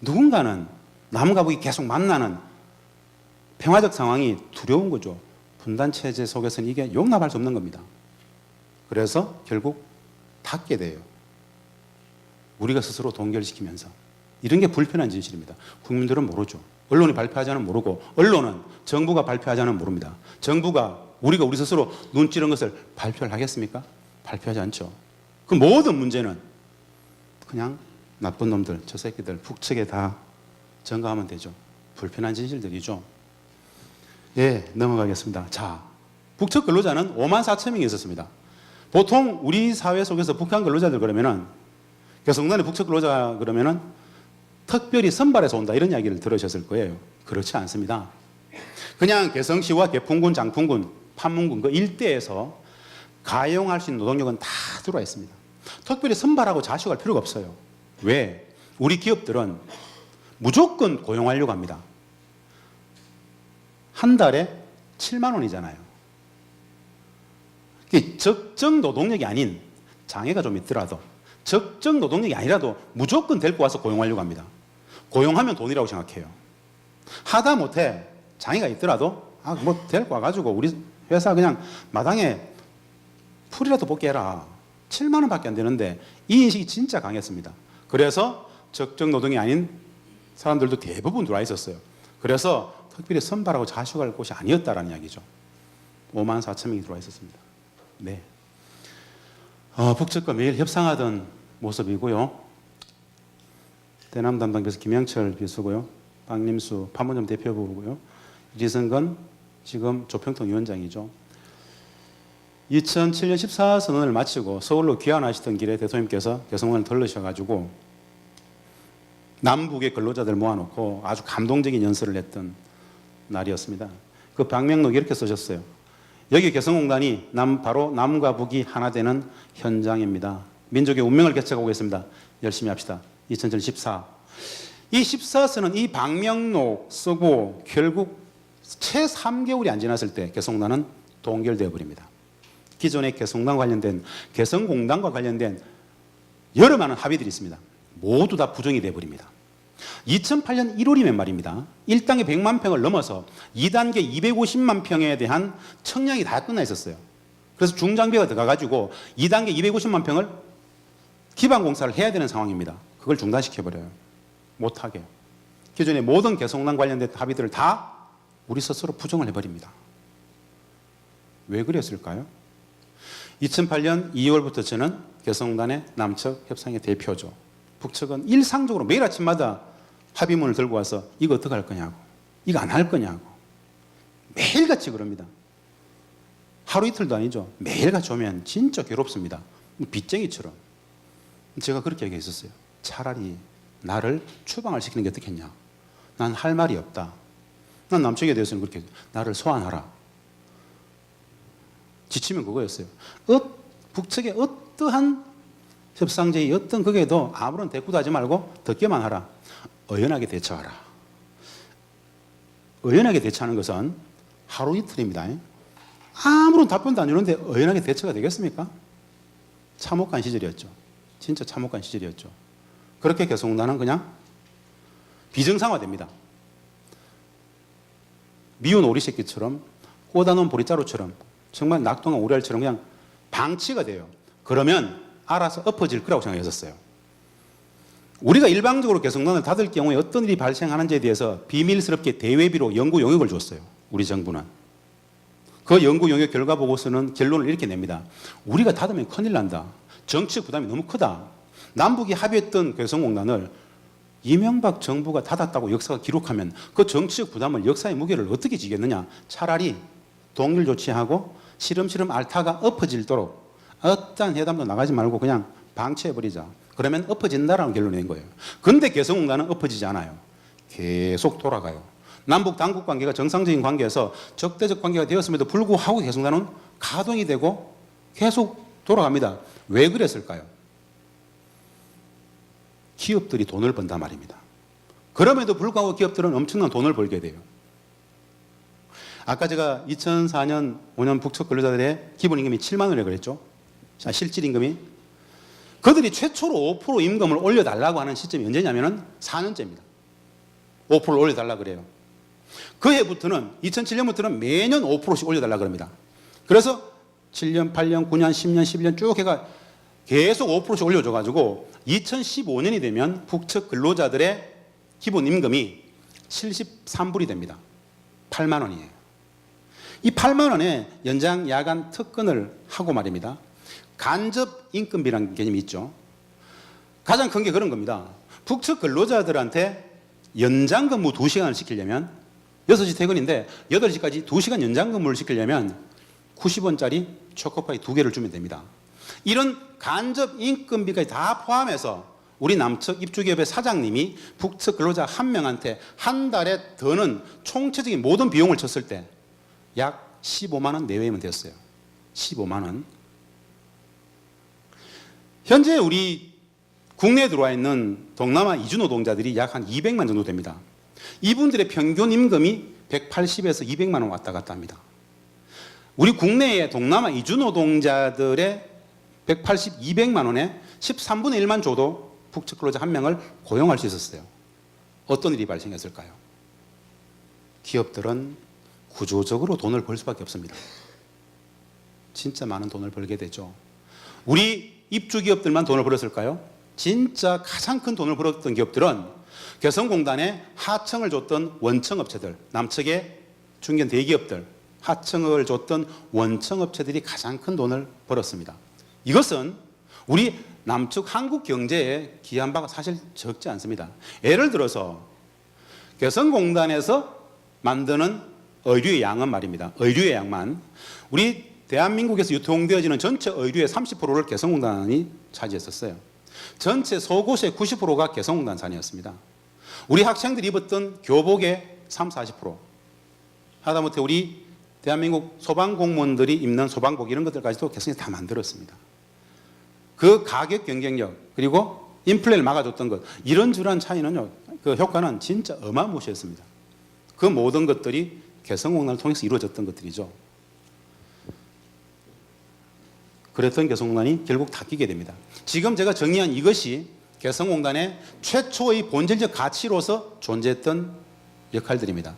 누군가는 남과 북이 계속 만나는 평화적 상황이 두려운 거죠. 분단체제 속에서는 이게 용납할 수 없는 겁니다. 그래서 결국 닫게 돼요. 우리가 스스로 동결시키면서. 이런 게 불편한 진실입니다. 국민들은 모르죠. 언론이 발표하지 않으면 모르고 언론은 정부가 발표하지 않으면 모릅니다. 정부가 우리가 우리 스스로 눈 찌른 것을 발표를 하겠습니까? 발표하지 않죠. 그 모든 문제는 그냥 나쁜 놈들, 저 새끼들 북측에 다 전가하면 되죠. 불편한 진실들이죠. 예, 넘어가겠습니다. 자, 북측 근로자는 5만 4천 명이 있었습니다. 보통 우리 사회 속에서 북한 근로자들 그러면은 개성단의 북측 근로자 그러면은 특별히 선발해서 온다 이런 이야기를 들으셨을 거예요. 그렇지 않습니다. 그냥 개성시와 개풍군, 장풍군, 판문군 그 일대에서 가용할 수 있는 노동력은 다 들어와 있습니다. 특별히 선발하고 자식할 필요가 없어요. 왜? 우리 기업들은 무조건 고용하려고 합니다. 한 달에 7만 원이잖아요. 적정 노동력이 아닌 장애가 좀 있더라도 적정 노동력이 아니라도 무조건 데리고 와서 고용하려고 합니다. 고용하면 돈이라고 생각해요. 하다 못해 장애가 있더라도 뭐 데리고 와가지고 우리 회사 그냥 마당에 풀이라도 뽑게 해라. 7만 원밖에 안 되는데 이 인식이 진짜 강했습니다. 그래서 적정 노동이 아닌 사람들도 대부분 들어와 있었어요. 그래서 특별히 선발하고 자식할 곳이 아니었다라는 이야기죠. 5만 4천 명이 들어와 있었습니다. 네. 북측과 매일 협상하던 모습이고요. 대남 담당비서 김영철 비서고요. 박림수 판문점 대표부고요. 이지성건 지금 조평통 위원장이죠. 2007년 14선언을 마치고 서울로 귀환하시던 길에 대통령께서 개성공단을 들르셔가지고 남북의 근로자들 모아놓고 아주 감동적인 연설을 했던 날이었습니다. 그 방명록에 이렇게 쓰셨어요. 여기 개성공단이 바로 남과 북이 하나 되는 현장입니다. 민족의 운명을 개척하고 있습니다. 열심히 합시다. 2007년 14. 이 14선은 이 방명록 쓰고 결국 채 3개월이 안 지났을 때 개성공단은 동결되어 버립니다. 기존의 개성공단과 관련된 개성공단과 관련된 여러 많은 합의들이 있습니다. 모두 다 부정이 되어 버립니다. 2008년 1월이면 말입니다. 1단계 100만 평을 넘어서 2단계 250만 평에 대한 청약이 다 끝나 있었어요. 그래서 중장비가 들어가가지고 2단계 250만 평을 기반공사를 해야 되는 상황입니다. 그걸 중단시켜버려요. 못하게. 기존의 모든 개성공단 관련된 합의들을 다 우리 스스로 부정을 해버립니다. 왜 그랬을까요? 2008년 2월부터 저는 개성공단의 남측 협상의 대표죠. 북측은 일상적으로 매일 아침마다 합의문을 들고 와서 이거 어떻게 할 거냐고, 이거 안 할 거냐고 매일같이 그럽니다. 하루 이틀도 아니죠. 매일같이 오면 진짜 괴롭습니다. 빚쟁이처럼. 제가 그렇게 얘기했었어요. 차라리 나를 추방을 시키는 게 어떻겠냐. 난 할 말이 없다. 난 남측에 대해서는 그렇게 나를 소환하라. 지침은 그거였어요. 북측의 어떠한 협상제의 어떤 그게도 아무런 대꾸도 하지 말고 듣기만 하라. 의연하게 대처하라. 의연하게 대처하는 것은 하루 이틀입니다. 아무런 답변도 안 주는데 의연하게 대처가 되겠습니까? 참혹한 시절이었죠. 진짜 참혹한 시절이었죠. 그렇게 개성공단은 그냥 비정상화됩니다. 미운 오리 새끼처럼 꽂아놓은 보리자루처럼 정말 낙동한 오리알처럼 그냥 방치가 돼요. 그러면 알아서 엎어질 거라고 생각했었어요. 우리가 일방적으로 개성공단을 닫을 경우에 어떤 일이 발생하는지에 대해서 비밀스럽게 대외비로 연구 용역을 줬어요. 우리 정부는. 그 연구 용역 결과 보고서는 결론을 이렇게 냅니다. 우리가 닫으면 큰일 난다. 정치적 부담이 너무 크다. 남북이 합의했던 개성공단을 이명박 정부가 닫았다고 역사가 기록하면 그 정치적 부담을 역사의 무게를 어떻게 지겠느냐. 차라리 동일 조치하고 시름시름 앓다가 엎어질도록 어떠한 회담도 나가지 말고 그냥 방치해버리자. 그러면 엎어진다라는 결론을 낸 거예요. 그런데 개성공단은 엎어지지 않아요. 계속 돌아가요. 남북 당국 관계가 정상적인 관계에서 적대적 관계가 되었음에도 불구하고 개성공단은 가동이 되고 계속 돌아갑니다. 왜 그랬을까요? 기업들이 돈을 번단 말입니다. 그럼에도 불구하고 기업들은 엄청난 돈을 벌게 돼요. 아까 제가 2004년 5년 북측 근로자들의 기본임금이 7만 원이라고 그랬죠. 자, 실질임금이 그들이 최초로 5% 임금을 올려달라고 하는 시점이 언제냐면은 4년째입니다. 5%를 올려달라고 그래요. 그 해부터는 2007년부터는 매년 5%씩 올려달라고 합니다. 그래서 7년, 8년, 9년, 10년, 11년 쭉 해가 계속 5%씩 올려줘가지고 2015년이 되면 북측 근로자들의 기본 임금이 73불이 됩니다. 8만 원이에요. 이 8만 원에 연장 야간 특근을 하고 말입니다. 간접 임금비라는 개념이 있죠. 가장 큰 게 그런 겁니다. 북측 근로자들한테 연장 근무 2시간을 시키려면 6시 퇴근인데 8시까지 2시간 연장 근무를 시키려면 90원짜리 초코파이 2개를 주면 됩니다. 이런 간접 인건비까지 다 포함해서 우리 남측 입주기업의 사장님이 북측 근로자 한 명한테 한 달에 드는 총체적인 모든 비용을 쳤을 때 약 15만 원 내외면 됐어요. 15만 원. 현재 우리 국내에 들어와 있는 동남아 이주 노동자들이 약 한 200만 정도 됩니다. 이분들의 평균 임금이 180에서 200만 원 왔다 갔다 합니다. 우리 국내의 동남아 이주 노동자들의 180, 200만 원에 13분의 1만 줘도 북측 근로자 한 명을 고용할 수 있었어요. 어떤 일이 발생했을까요? 기업들은 구조적으로 돈을 벌 수밖에 없습니다. 진짜 많은 돈을 벌게 되죠. 우리 입주기업들만 돈을 벌었을까요? 진짜 가장 큰 돈을 벌었던 기업들은 개성공단에 하청을 줬던 원청업체들, 남측의 중견 대기업들, 하청을 줬던 원청업체들이 가장 큰 돈을 벌었습니다. 이것은 우리 남측 한국 경제에 기여한 바가 사실 적지 않습니다. 예를 들어서 개성공단에서 만드는 의류의 양은 말입니다. 의류의 양만 우리 대한민국에서 유통되어지는 전체 의류의 30%를 개성공단이 차지했었어요. 전체 속옷의 90%가 개성공단산이었습니다. 우리 학생들이 입었던 교복의 30-40%, 하다못해 우리 대한민국 소방공무원들이 입는 소방복 이런 것들까지도 개성이 다 만들었습니다. 그 가격 경쟁력 그리고 인플레를 막아줬던 것 이런저런 차이는요, 그 효과는 진짜 어마무시했습니다. 그 모든 것들이 개성공단을 통해서 이루어졌던 것들이죠. 그랬던 개성공단이 결국 닫히게 됩니다. 지금 제가 정리한 이것이 개성공단의 최초의 본질적 가치로서 존재했던 역할들입니다.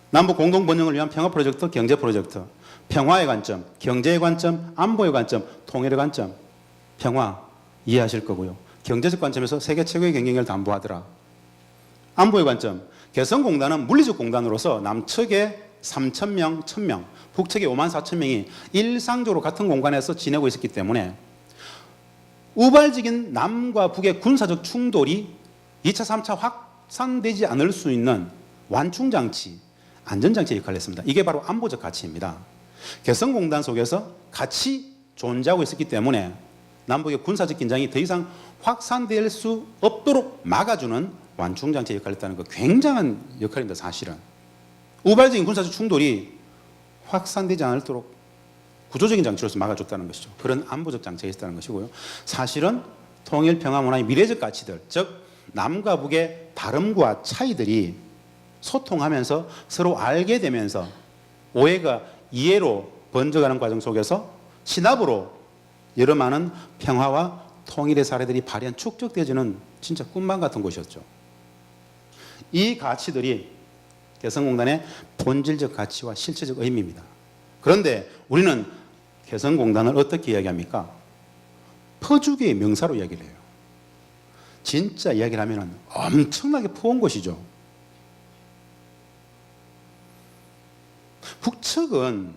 남북 공동 번영을 위한 평화 프로젝트, 경제 프로젝트, 평화의 관점, 경제의 관점, 안보의 관점, 통일의 관점, 평화 이해하실 거고요. 경제적 관점에서 세계 최고의 경쟁력을 담보하더라. 안보의 관점, 개성공단은 물리적 공단으로서 남측에 3,000명, 1,000명, 북측에 54,000명이 일상적으로 같은 공간에서 지내고 있었기 때문에 우발적인 남과 북의 군사적 충돌이 2차, 3차 확산되지 않을 수 있는 완충장치, 안전장치의 역할을 했습니다. 이게 바로 안보적 가치입니다. 개성공단 속에서 같이 존재하고 있었기 때문에 남북의 군사적 긴장이 더 이상 확산될 수 없도록 막아주는 완충장치의 역할을 했다는 거 굉장한 역할입니다. 사실은 우발적인 군사적 충돌이 확산되지 않도록 구조적인 장치로서 막아줬다는 것이죠. 그런 안보적 장치가 있었다는 것이고요. 사실은 통일, 평화, 문화의 미래적 가치들, 즉 남과 북의 다름과 차이들이 소통하면서 서로 알게 되면서 오해가 이해로 번져가는 과정 속에서 신압으로 여러 많은 평화와 통일의 사례들이 발현, 축적되어지는 진짜 꿈만 같은 곳이었죠. 이 가치들이 개성공단의 본질적 가치와 실체적 의미입니다. 그런데 우리는 개성공단을 어떻게 이야기합니까? 퍼주기의 명사로 이야기를 해요. 진짜 이야기를 하면 엄청나게 퍼온 것이죠. 북측은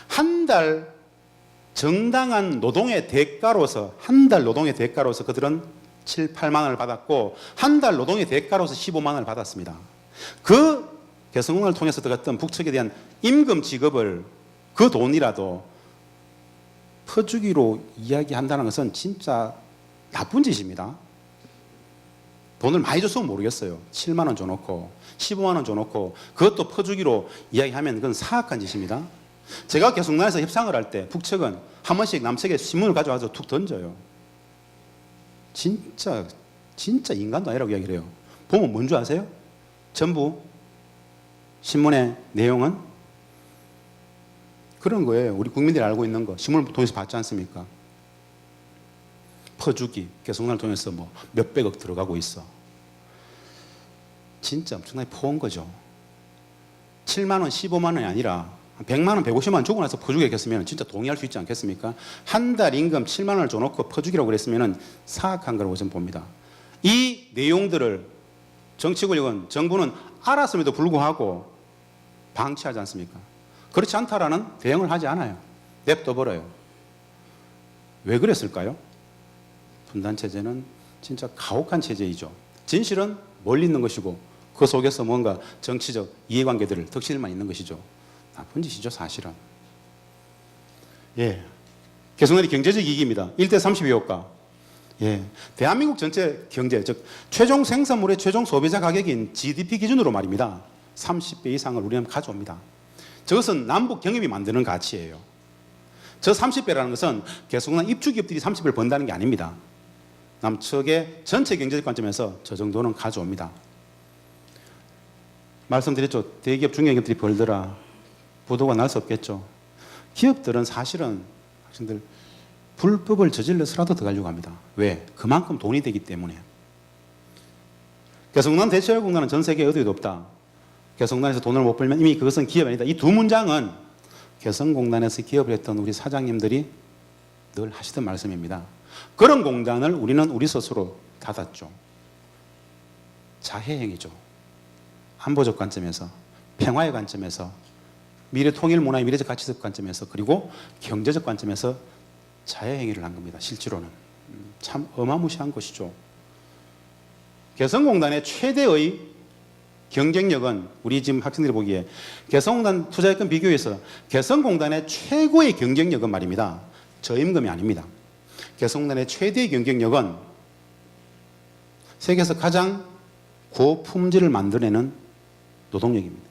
한 달 정당한 노동의 대가로서 한 달 노동의 대가로서 그들은 7, 8만 원을 받았고 한 달 노동의 대가로서 15만 원을 받았습니다. 그 개성공단을 통해서 들어갔던 북측에 대한 임금 지급을 그 돈이라도 퍼주기로 이야기한다는 것은 진짜 나쁜 짓입니다. 돈을 많이 줬으면 모르겠어요. 7만 원 줘놓고 15만 원 줘놓고 그것도 퍼주기로 이야기하면 그건 사악한 짓입니다. 제가 개성공단에서 협상을 할 때 북측은 한 번씩 남측에 신문을 가져와서 툭 던져요. 진짜 인간도 아니라고 이야기를 해요. 보면 뭔 줄 아세요? 전부 신문의 내용은 그런 거예요. 우리 국민들이 알고 있는 거 신문을 통해서 봤지 않습니까? 퍼주기, 개성공단을 통해서 뭐 몇백억 들어가고 있어. 진짜 엄청나게 퍼온 거죠. 7만 원, 15만 원이 아니라 100만 원, 150만 원 주고 나서 퍼주기 했으면 진짜 동의할 수 있지 않겠습니까? 한 달 임금 7만 원을 줘놓고 퍼주기라고 그랬으면 사악한 거라고 저는 봅니다. 이 내용들을 정치 권력은, 정부는 알았음에도 불구하고 방치하지 않습니까? 그렇지 않다라는 대응을 하지 않아요. 냅둬버려요. 왜 그랬을까요? 분단체제는 진짜 가혹한 체제이죠. 진실은 멀리 있는 것이고 그 속에서 뭔가 정치적 이해관계들을 덕실만 있는 것이죠. 나쁜 짓이죠, 사실은. 예. 개성공단이 경제적 이익입니다. 1대 32 효과. 예. 대한민국 전체 경제, 즉 최종 생산물의 최종 소비자 가격인 GDP 기준으로 말입니다. 30배 이상을 우리는 가져옵니다. 저것은 남북 경협이 만드는 가치예요. 저 30배라는 것은 개성공단 입주기업들이 30배를 번다는 게 아닙니다. 남측의 전체 경제적 관점에서 저 정도는 가져옵니다. 말씀드렸죠. 대기업, 중견기업들이 벌더라. 부도가 날 수 없겠죠. 기업들은 사실은 학생들 불법을 저질러서라도 들어가려고 합니다. 왜? 그만큼 돈이 되기 때문에. 개성공단 대체활공단은 전 세계 어디에도 없다. 개성공단에서 돈을 못 벌면 이미 그것은 기업이 아니다. 이 두 문장은 개성공단에서 기업을 했던 우리 사장님들이 늘 하시던 말씀입니다. 그런 공단을 우리는 우리 스스로 닫았죠. 자해행위죠. 안보적 관점에서, 평화의 관점에서, 미래 통일 문화의 미래적 가치적 관점에서, 그리고 경제적 관점에서 자해행위를 한 겁니다. 실제로는. 참 어마무시한 것이죠. 개성공단의 최대의 경쟁력은 우리 지금 학생들이 보기에 개성공단 투자했건 비교해서 개성공단의 최고의 경쟁력은 말입니다. 저임금이 아닙니다. 개성공단의 최대의 경쟁력은 세계에서 가장 고품질을 만들어내는 노동력입니다.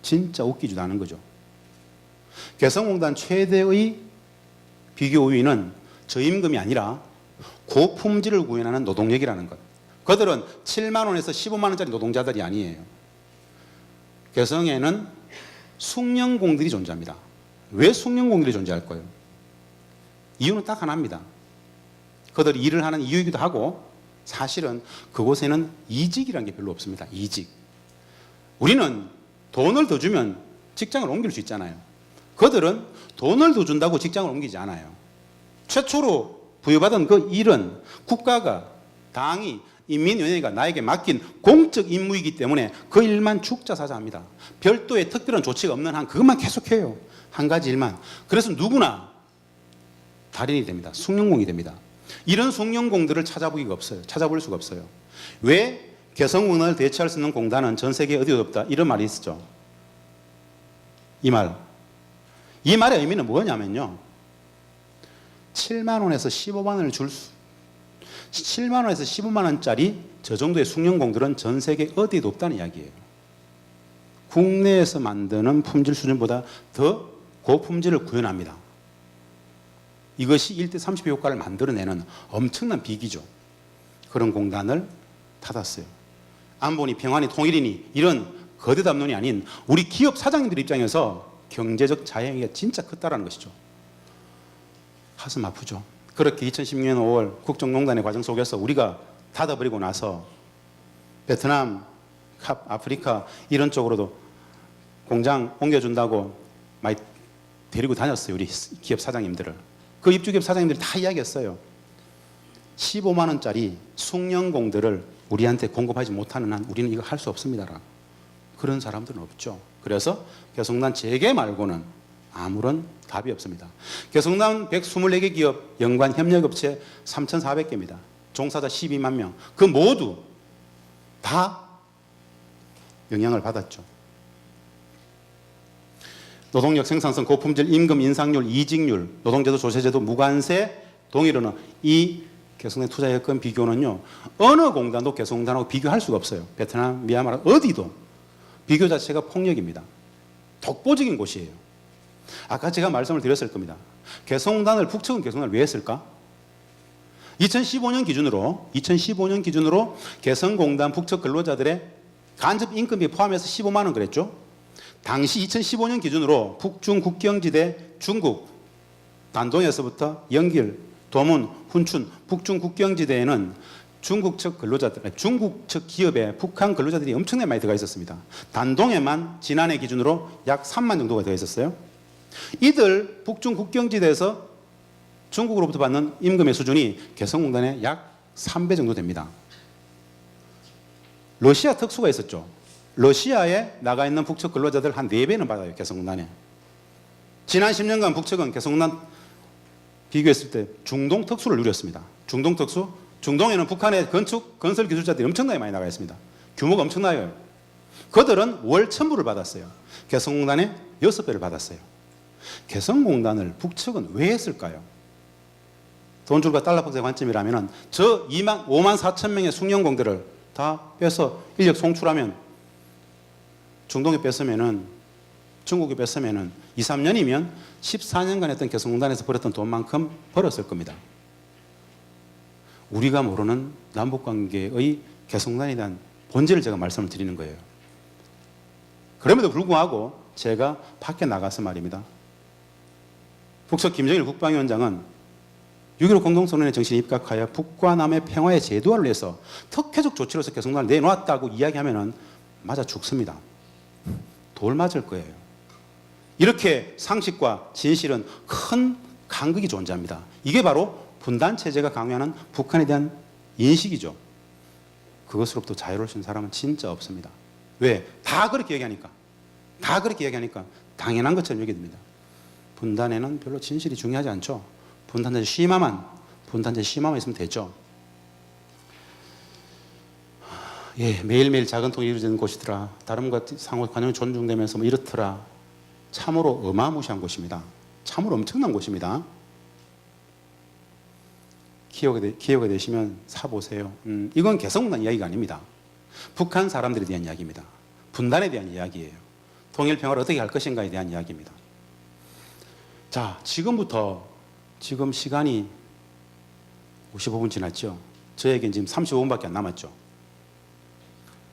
진짜 웃기지도 않은 거죠. 개성공단 최대의 비교 우위는 저임금이 아니라 고품질을 구현하는 노동력이라는 것. 그들은 7만 원에서 15만 원짜리 노동자들이 아니에요. 개성에는 숙련공들이 존재합니다. 왜 숙련공들이 존재할까요? 이유는 딱 하나입니다. 그들이 일을 하는 이유이기도 하고 사실은 그곳에는 이직이라는 게 별로 없습니다. 이직. 우리는 돈을 더 주면 직장을 옮길 수 있잖아요. 그들은 돈을 더 준다고 직장을 옮기지 않아요. 최초로 부여받은 그 일은 국가가, 당이, 인민위원회가 나에게 맡긴 공적 임무이기 때문에 그 일만 축자사자합니다. 별도의 특별한 조치가 없는 한 그것만 계속해요. 한 가지 일만. 그래서 누구나 달인이 됩니다. 숙련공이 됩니다. 이런 숙련공들을 찾아보기가 없어요. 찾아볼 수가 없어요. 왜 개성공단을 대체할 수 있는 공단은 전 세계에 어디도 없다. 이런 말이 있었죠. 이 말의 의미는 뭐냐면요. 7만 원에서 15만 원을 7만 원에서 15만 원짜리 저 정도의 숙련공들은 전 세계 어디에도 없다는 이야기예요. 국내에서 만드는 품질 수준보다 더 고품질을 구현합니다. 이것이 1대 30의 효과를 만들어내는 엄청난 비기죠. 그런 공단을 닫았어요. 안보니 평화니 통일이니 이런 거대 담론이 아닌 우리 기업 사장님들 입장에서 경제적 자해행위가 진짜 컸다라는 것이죠. 가슴 아프죠. 그렇게 2010년 5월 국정농단의 과정 속에서 우리가 닫아버리고 나서 베트남, 아프리카 이런 쪽으로도 공장 옮겨준다고 많이 데리고 다녔어요. 우리 기업 사장님들을. 그 입주기업 사장님들이 다 이야기했어요. 15만 원짜리 숙련공들을 우리한테 공급하지 못하는 한 우리는 이거 할 수 없습니다. 그런 사람들은 없죠. 그래서 개성공단 재개 말고는 아무런 답이 없습니다. 개성공단 124개 기업, 연관 협력업체 3,400개입니다. 종사자 12만 명. 그 모두 다 영향을 받았죠. 노동력 생산성, 고품질, 임금 인상률, 이직률, 노동제도, 조세제도, 무관세, 동일은어 이 개성공단 투자 여건 비교는요. 어느 공단도 개성공단하고 비교할 수가 없어요. 베트남, 미얀마 어디도 비교 자체가 폭력입니다. 독보적인 곳이에요. 아까 제가 말씀을 드렸을 겁니다. 개성공단을 북측은 개성공단을 왜 했을까? 2015년 기준으로 개성공단 북측 근로자들의 간접 임금비 포함해서 15만 원 그랬죠. 당시 2015년 기준으로 북중 국경지대 중국 단동에서부터 연길, 도문, 훈춘 북중 국경지대에는 중국 측 근로자들, 중국 측 기업에 북한 근로자들이 엄청나게 많이 들어가 있었습니다. 단동에만 지난해 기준으로 약 3만 정도가 들어가 있었어요. 이들 북중 국경지대에서 중국으로부터 받는 임금의 수준이 개성공단의 약 3배 정도 됩니다. 러시아 특수가 있었죠. 러시아에 나가 있는 북측 근로자들 한 4배는 받아요. 개성공단에. 지난 10년간 북측은 개성공단 비교했을 때 중동 특수를 누렸습니다. 중동 특수? 중동에는 북한의 건설 기술자들이 엄청나게 많이 나가 있습니다. 규모가 엄청나요. 그들은 월 1,000불을 받았어요. 개성공단에 6배를 받았어요. 개성공단을 북측은 왜 했을까요? 돈줄과 달러 박스의 관점이라면 저 5만 4천 명의 숙련공대를 다 빼서 인력 송출하면 중동에 뺐으면은 중국에 뺐으면은 2, 3년이면 14년간 했던 개성공단에서 벌었던 돈만큼 벌었을 겁니다. 우리가 모르는 남북관계의 개성공단에 대한 본질을 제가 말씀을 드리는 거예요. 그럼에도 불구하고 제가 밖에 나가서 말입니다. 북석 김정일 국방위원장은 6.15 공동선언의 정신에 입각하여 북과 남의 평화의 제도화를 위해서 특혜적 조치로서 개성공단을 내놓았다고 이야기하면 맞아 죽습니다. 돌 맞을 거예요. 이렇게 상식과 진실은 큰 간극이 존재합니다. 이게 바로 분단체제가 강요하는 북한에 대한 인식이죠. 그것으로부터 자유로울 수 있는 사람은 진짜 없습니다. 왜? 다 그렇게 얘기하니까. 다 그렇게 얘기하니까 당연한 것처럼 얘기됩니다. 분단에는 별로 진실이 중요하지 않죠. 분단체 심화만 있으면 되죠. 예, 매일매일 작은 통일이 이루어지는 곳이더라. 다름과 상호 관용이 존중되면서 뭐 이렇더라. 참으로 어마무시한 곳입니다. 참으로 엄청난 곳입니다. 기회가 되시면 사보세요. 이건 개성공단 이야기가 아닙니다. 북한 사람들에 대한 이야기입니다. 분단에 대한 이야기예요. 통일 평화를 어떻게 할 것인가에 대한 이야기입니다. 자, 지금 시간이 55분 지났죠. 저에겐 지금 35분밖에 안 남았죠.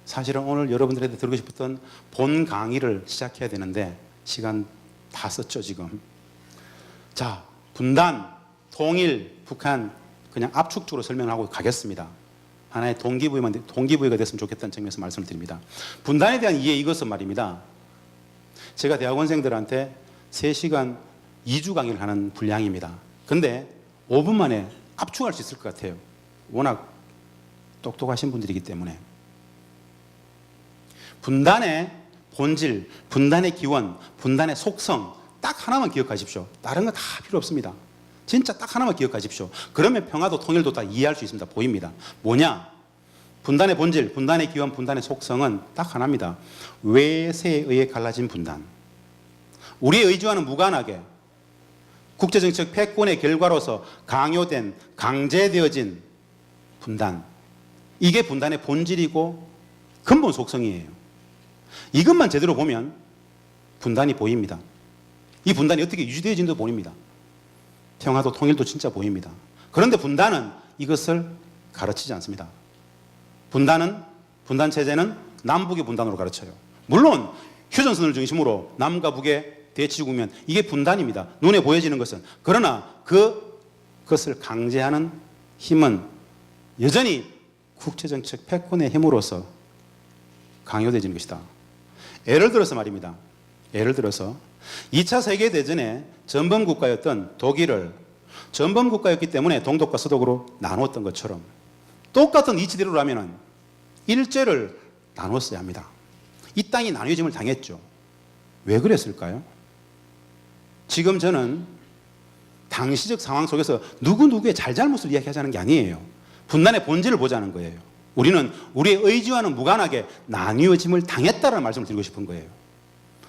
사실은 오늘 여러분들한테 들고 싶었던 본 강의를 시작해야 되는데 시간 다 썼죠 지금. 자, 분단, 통일, 북한 그냥 압축적으로 설명을 하고 가겠습니다. 하나의 동기부여가 됐으면 좋겠다는 측면에서 말씀을 드립니다. 분단에 대한 이해 이것은 말입니다. 제가 대학원생들한테 3시간 2주 강의를 하는 분량입니다. 근데 5분 만에 압축할 수 있을 것 같아요. 워낙 똑똑하신 분들이기 때문에. 분단의 본질, 분단의 기원, 분단의 속성 딱 하나만 기억하십시오. 다른 거 다 필요 없습니다. 진짜 딱 하나만 기억하십시오. 그러면 평화도 통일도 다 이해할 수 있습니다. 보입니다. 뭐냐? 분단의 본질, 분단의 기원, 분단의 속성은 딱 하나입니다. 외세에 의해 갈라진 분단. 우리의 의지와는 무관하게 국제정치적 패권의 결과로서 강요된, 강제되어진 분단. 이게 분단의 본질이고 근본 속성이에요. 이것만 제대로 보면 분단이 보입니다. 이 분단이 어떻게 유지되어진지도 보입니다. 평화도 통일도 진짜 보입니다. 그런데 분단은 이것을 가르치지 않습니다. 분단 체제는 남북의 분단으로 가르쳐요. 물론 휴전선을 중심으로 남과 북의 대치국면 이게 분단입니다. 눈에 보여지는 것은. 그러나 그것을 강제하는 힘은 여전히 국제정치적 패권의 힘으로서 강요되어지는 것이다. 예를 들어서 말입니다. 예를 들어서 2차 세계대전의 전범국가였던 독일을 전범국가였기 때문에 동독과 서독으로 나누었던 것처럼 똑같은 이치대로라면 일제를 나눴어야 합니다. 이 땅이 나뉘어짐을 당했죠. 왜 그랬을까요? 지금 저는 당시적 상황 속에서 누구누구의 잘잘못을 이야기하자는 게 아니에요. 분단의 본질을 보자는 거예요. 우리는 우리의 의지와는 무관하게 나뉘어짐을 당했다는 말씀을 드리고 싶은 거예요.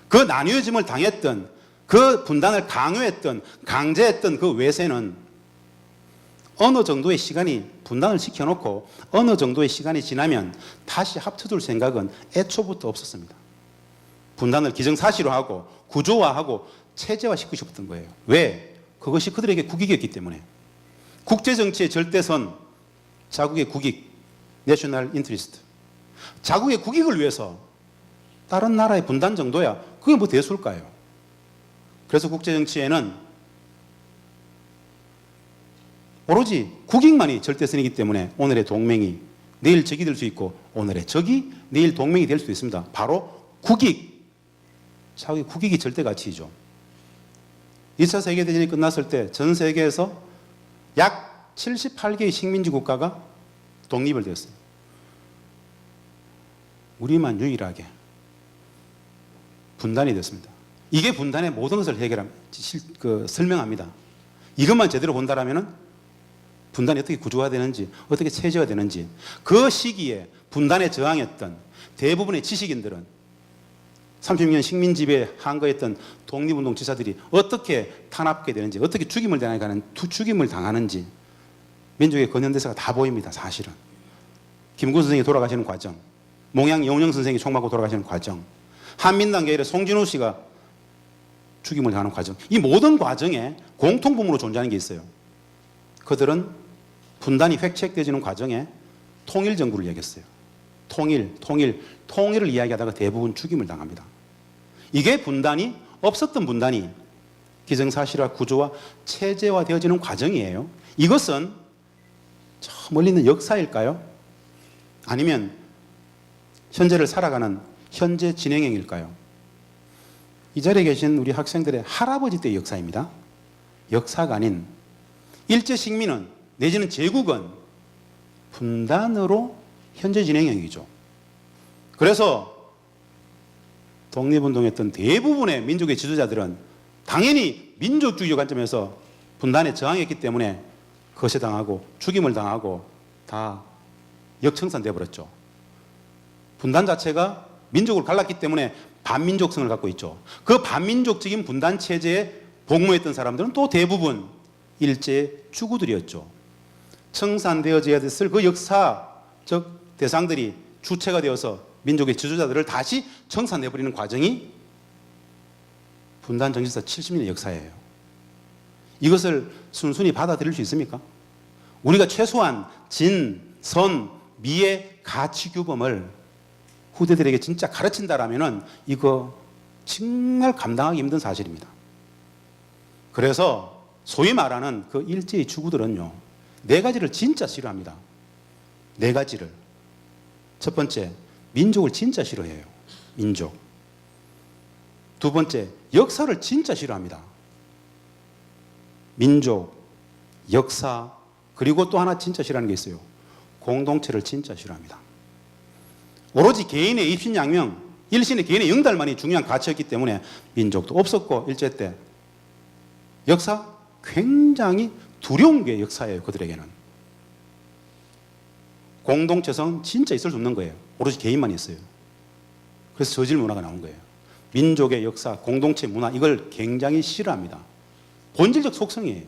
그 나뉘어짐을 당했던, 그 분단을 강요했던, 강제했던 그 외세는 어느 정도의 시간이 분단을 시켜놓고 어느 정도의 시간이 지나면 다시 합쳐둘 생각은 애초부터 없었습니다. 분단을 기정사실화하고 구조화하고 체제화시키고 싶었던 거예요. 왜? 그것이 그들에게 국익이었기 때문에. 국제정치의 절대선, 자국의 국익, 내셔널 인트리스트. 자국의 국익을 위해서 다른 나라의 분단 정도야 그게 뭐 대수일까요? 그래서 국제정치에는 오로지 국익만이 절대선이기 때문에 오늘의 동맹이 내일 적이 될 수 있고 오늘의 적이 내일 동맹이 될 수도 있습니다. 바로 국익. 자국의 국익이 절대가치이죠. 2차 세계대전이 끝났을 때 전 세계에서 약 78개의 식민지 국가가 독립을 되었어요. 우리만 유일하게 분단이 됐습니다. 이게 분단의 모든 것을 설명합니다. 이것만 제대로 본다라면 분단이 어떻게 구조화되는지, 어떻게 체제화되는지 그 시기에 분단에 저항했던 대부분의 지식인들은 30년 식민 지배 항거했던 독립운동 지사들이 어떻게 탄압하게 되는지, 어떻게 죽임을 당하는지 민족의 근현대사가 다 보입니다. 사실은 김구 선생이 돌아가시는 과정, 몽양 영웅 선생이 총 맞고 돌아가시는 과정, 한민당 계열의 송진호 씨가 죽임을 당하는 과정, 이 모든 과정에 공통분모로 존재하는 게 있어요. 그들은 분단이 획책되어지는 과정에 통일정부를 얘기했어요. 통일을 이야기하다가 대부분 죽임을 당합니다. 이게 분단이 없었던 분단이 기정사실화 구조와 체제화되어지는 과정이에요. 이것은 저 멀리 있는 역사일까요? 아니면 현재를 살아가는 현재 진행형일까요? 이 자리에 계신 우리 학생들의 할아버지 때의 역사입니다. 역사가 아닌 일제식민은 내지는 제국은 분단으로 현재 진행형이죠. 그래서 독립운동했던 대부분의 민족의 지도자들은 당연히 민족주의 관점에서 분단에 저항했기 때문에 거세당하고 죽임을 당하고 다 역청산돼 버렸죠. 분단 자체가 민족을 갈랐기 때문에 반민족성을 갖고 있죠. 그 반민족적인 분단 체제에 복무했던 사람들은 또 대부분 일제의 주구들이었죠. 청산되어져야 됐을 그 역사적 대상들이 주체가 되어서 민족의 지도자들을 다시 청산해버리는 과정이 분단 정신사 70년의 역사예요. 이것을 순순히 받아들일 수 있습니까? 우리가 최소한 진, 선, 미의 가치 규범을 후대들에게 진짜 가르친다라면은 이거 정말 감당하기 힘든 사실입니다. 그래서 소위 말하는 그 일제의 주구들은요, 네 가지를 진짜 싫어합니다. 네 가지를. 첫 번째, 민족을 진짜 싫어해요. 민족. 두 번째, 역사를 진짜 싫어합니다. 민족, 역사, 그리고 또 하나 진짜 싫어하는 게 있어요. 공동체를 진짜 싫어합니다. 오로지 개인의 입신양명, 일신의 개인의 영달만이 중요한 가치였기 때문에 민족도 없었고, 일제 때 역사 굉장히 두려운 게 역사예요. 그들에게는 공동체성 진짜 있을 수 없는 거예요. 오로지 개인만 있어요. 그래서 저질 문화가 나온 거예요. 민족의 역사, 공동체 문화, 이걸 굉장히 싫어합니다. 본질적 속성이에요.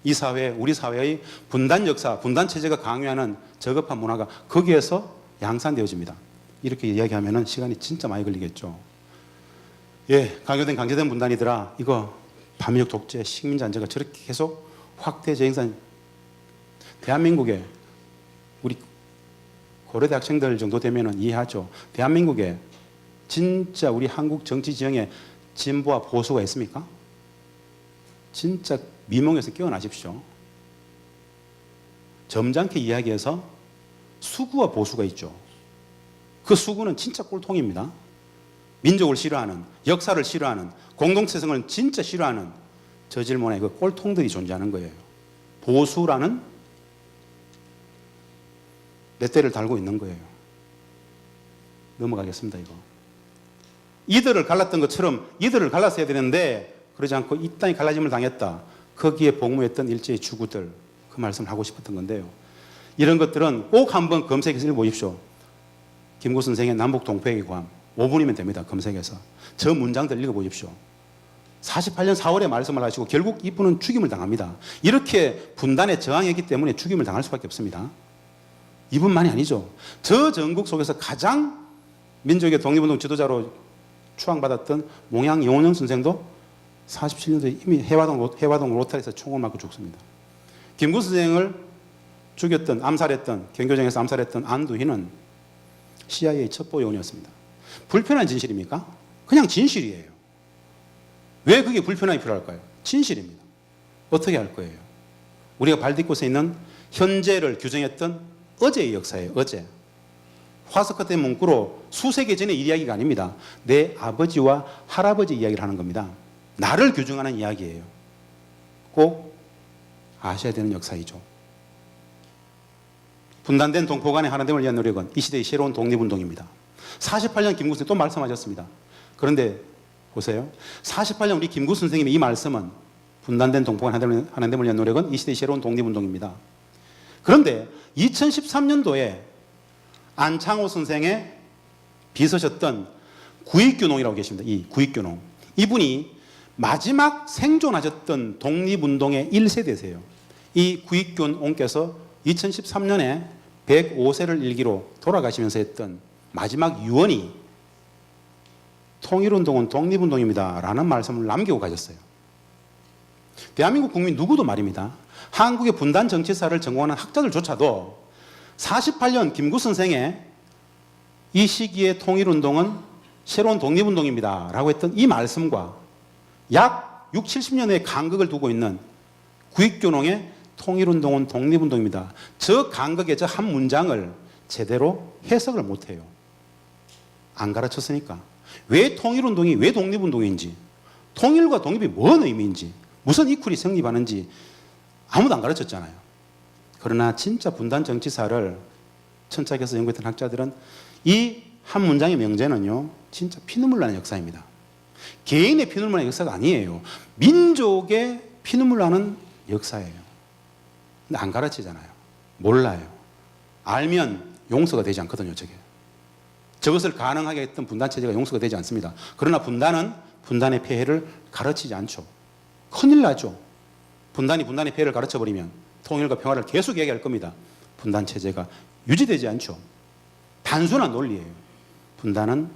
이 사회, 우리 사회의 분단 역사, 분단 체제가 강요하는 저급한 문화가 거기에서 양산되어집니다. 이렇게 이야기하면 시간이 진짜 많이 걸리겠죠. 예, 강제된 분단이더라. 이거 반민족 독재, 식민잔재가 저렇게 계속 확대 재행산. 대한민국에 우리 고려대 학생들 정도 되면 이해하죠. 대한민국에 진짜 우리 한국 정치 지형에 진보와 보수가 있습니까? 진짜 미몽에서 깨어나십시오. 점잖게 이야기해서 수구와 보수가 있죠. 그 수구는 진짜 꼴통입니다. 민족을 싫어하는, 역사를 싫어하는, 공동체성을 진짜 싫어하는 저질문에 그 꼴통들이 존재하는 거예요. 보수라는 렛대를 달고 있는 거예요. 넘어가겠습니다, 이거. 이들을 갈랐던 것처럼 이들을 갈랐어야 되는데 그러지 않고 이 땅이 갈라짐을 당했다. 거기에 복무했던 일제의 주구들, 그 말씀을 하고 싶었던 건데요. 이런 것들은 꼭 한번 검색해서 읽어보십시오. 김구 선생의 남북 동포에게 관 5분이면 됩니다. 검색해서. 저 문장들 읽어보십시오. 48년 4월에 말씀을 하시고 결국 이분은 죽임을 당합니다. 이렇게 분단에 저항했기 때문에 죽임을 당할 수밖에 없습니다. 이분만이 아니죠. 저 전국 속에서 가장 민족의 독립운동 지도자로 추앙받았던 몽양 영원영 선생도 47년도에 이미 해화동 로타리에서 총을 맞고 죽습니다. 김구 선생을 죽였던, 암살했던, 경교정에서 암살했던 안두희는 CIA 첩보 요원이었습니다. 불편한 진실입니까? 그냥 진실이에요. 왜 그게 불편함이 필요할까요? 진실입니다. 어떻게 할 거예요? 우리가 발디꽃에 있는 현재를 규정했던 어제의 역사예요. 어제. 화석화된 문구로 수세기 전의 이야기가 아닙니다. 내 아버지와 할아버지 이야기를 하는 겁니다. 나를 규정하는 이야기예요. 꼭 아셔야 되는 역사이죠. 분단된 동포 간의 하나됨을 위한 노력은 이 시대의 새로운 독립운동입니다. 48년 김구 선생님 또 말씀하셨습니다. 그런데 보세요. 48년 우리 김구 선생님의 이 말씀은 분단된 동포 간 하나됨을 위한 노력은 이 시대의 새로운 독립운동입니다. 그런데 2013년도에 안창호 선생의 비서셨던 구익교농이라고 계십니다. 이 구익교농. 이분이 마지막 생존하셨던 독립운동의 1세대세요. 이 구익교농께서 2013년에 105세를 일기로 돌아가시면서 했던 마지막 유언이 통일운동은 독립운동입니다 라는 말씀을 남기고 가셨어요. 대한민국 국민 누구도 말입니다. 한국의 분단 정치사를 전공하는 학자들조차도 48년 김구 선생의 이 시기의 통일운동은 새로운 독립운동입니다 라고 했던 이 말씀과 약 6, 70년의 간극을 두고 있는 구익교농의 통일운동은 독립운동입니다. 저 간극의 저 한 문장을 제대로 해석을 못해요. 안 가르쳤으니까. 왜 통일운동이 왜 독립운동인지, 통일과 독립이 뭔 의미인지, 무슨 이퀄이 성립하는지 아무도 안 가르쳤잖아요. 그러나 진짜 분단 정치사를 천착해서 연구했던 학자들은 이 한 문장의 명제는요, 진짜 피눈물 나는 역사입니다. 개인의 피눈물 나는 역사가 아니에요. 민족의 피눈물 나는 역사예요. 근데 안 가르치잖아요. 몰라요. 알면 용서가 되지 않거든요, 저게. 저것을 가능하게 했던 분단체제가 용서가 되지 않습니다. 그러나 분단은 분단의 폐해를 가르치지 않죠. 큰일 나죠. 분단이 분단의 폐해를 가르쳐버리면 통일과 평화를 계속 얘기할 겁니다. 분단체제가 유지되지 않죠. 단순한 논리예요. 분단은.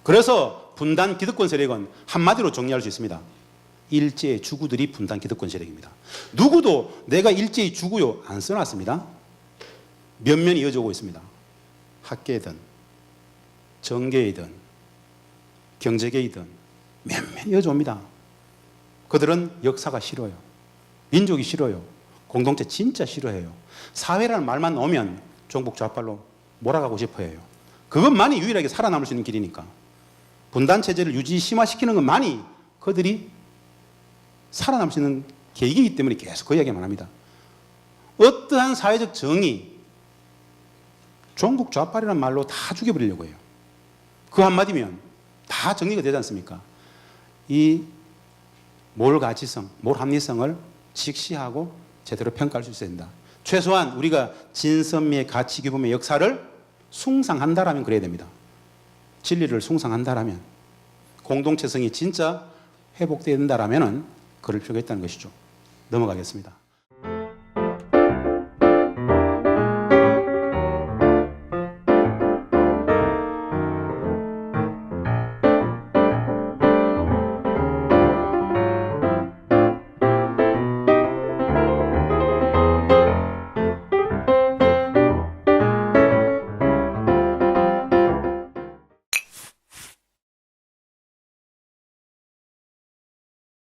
그래서 분단 기득권 세력은 한마디로 정리할 수 있습니다. 일제의 주구들이 분단 기득권 세력입니다. 누구도 내가 일제히 주구요 안 써놨습니다. 면면이 이어져 오고 있습니다. 학계든 정계이든 경제계이든 면면이 이어져 옵니다. 그들은 역사가 싫어요. 민족이 싫어요. 공동체 진짜 싫어해요. 사회라는 말만 나오면 종북 좌빨로 몰아가고 싶어 해요. 그것만이 유일하게 살아남을 수 있는 길이니까. 분단체제를 유지 심화시키는 것만이 그들이 살아남을 수 있는 계기이기 때문에 계속 그 이야기만 합니다. 어떠한 사회적 정의, 종북 좌빨이라는 말로 다 죽여버리려고 해요. 그 한마디면 다 정리가 되지 않습니까? 이 몰가치성, 몰합리성을 직시하고 제대로 평가할 수 있어야 된다. 최소한 우리가 진선미의 가치 규범의 역사를 숭상한다라면 그래야 됩니다. 진리를 숭상한다라면, 공동체성이 진짜 회복돼야 된다라면 그럴 필요가 있다는 것이죠. 넘어가겠습니다.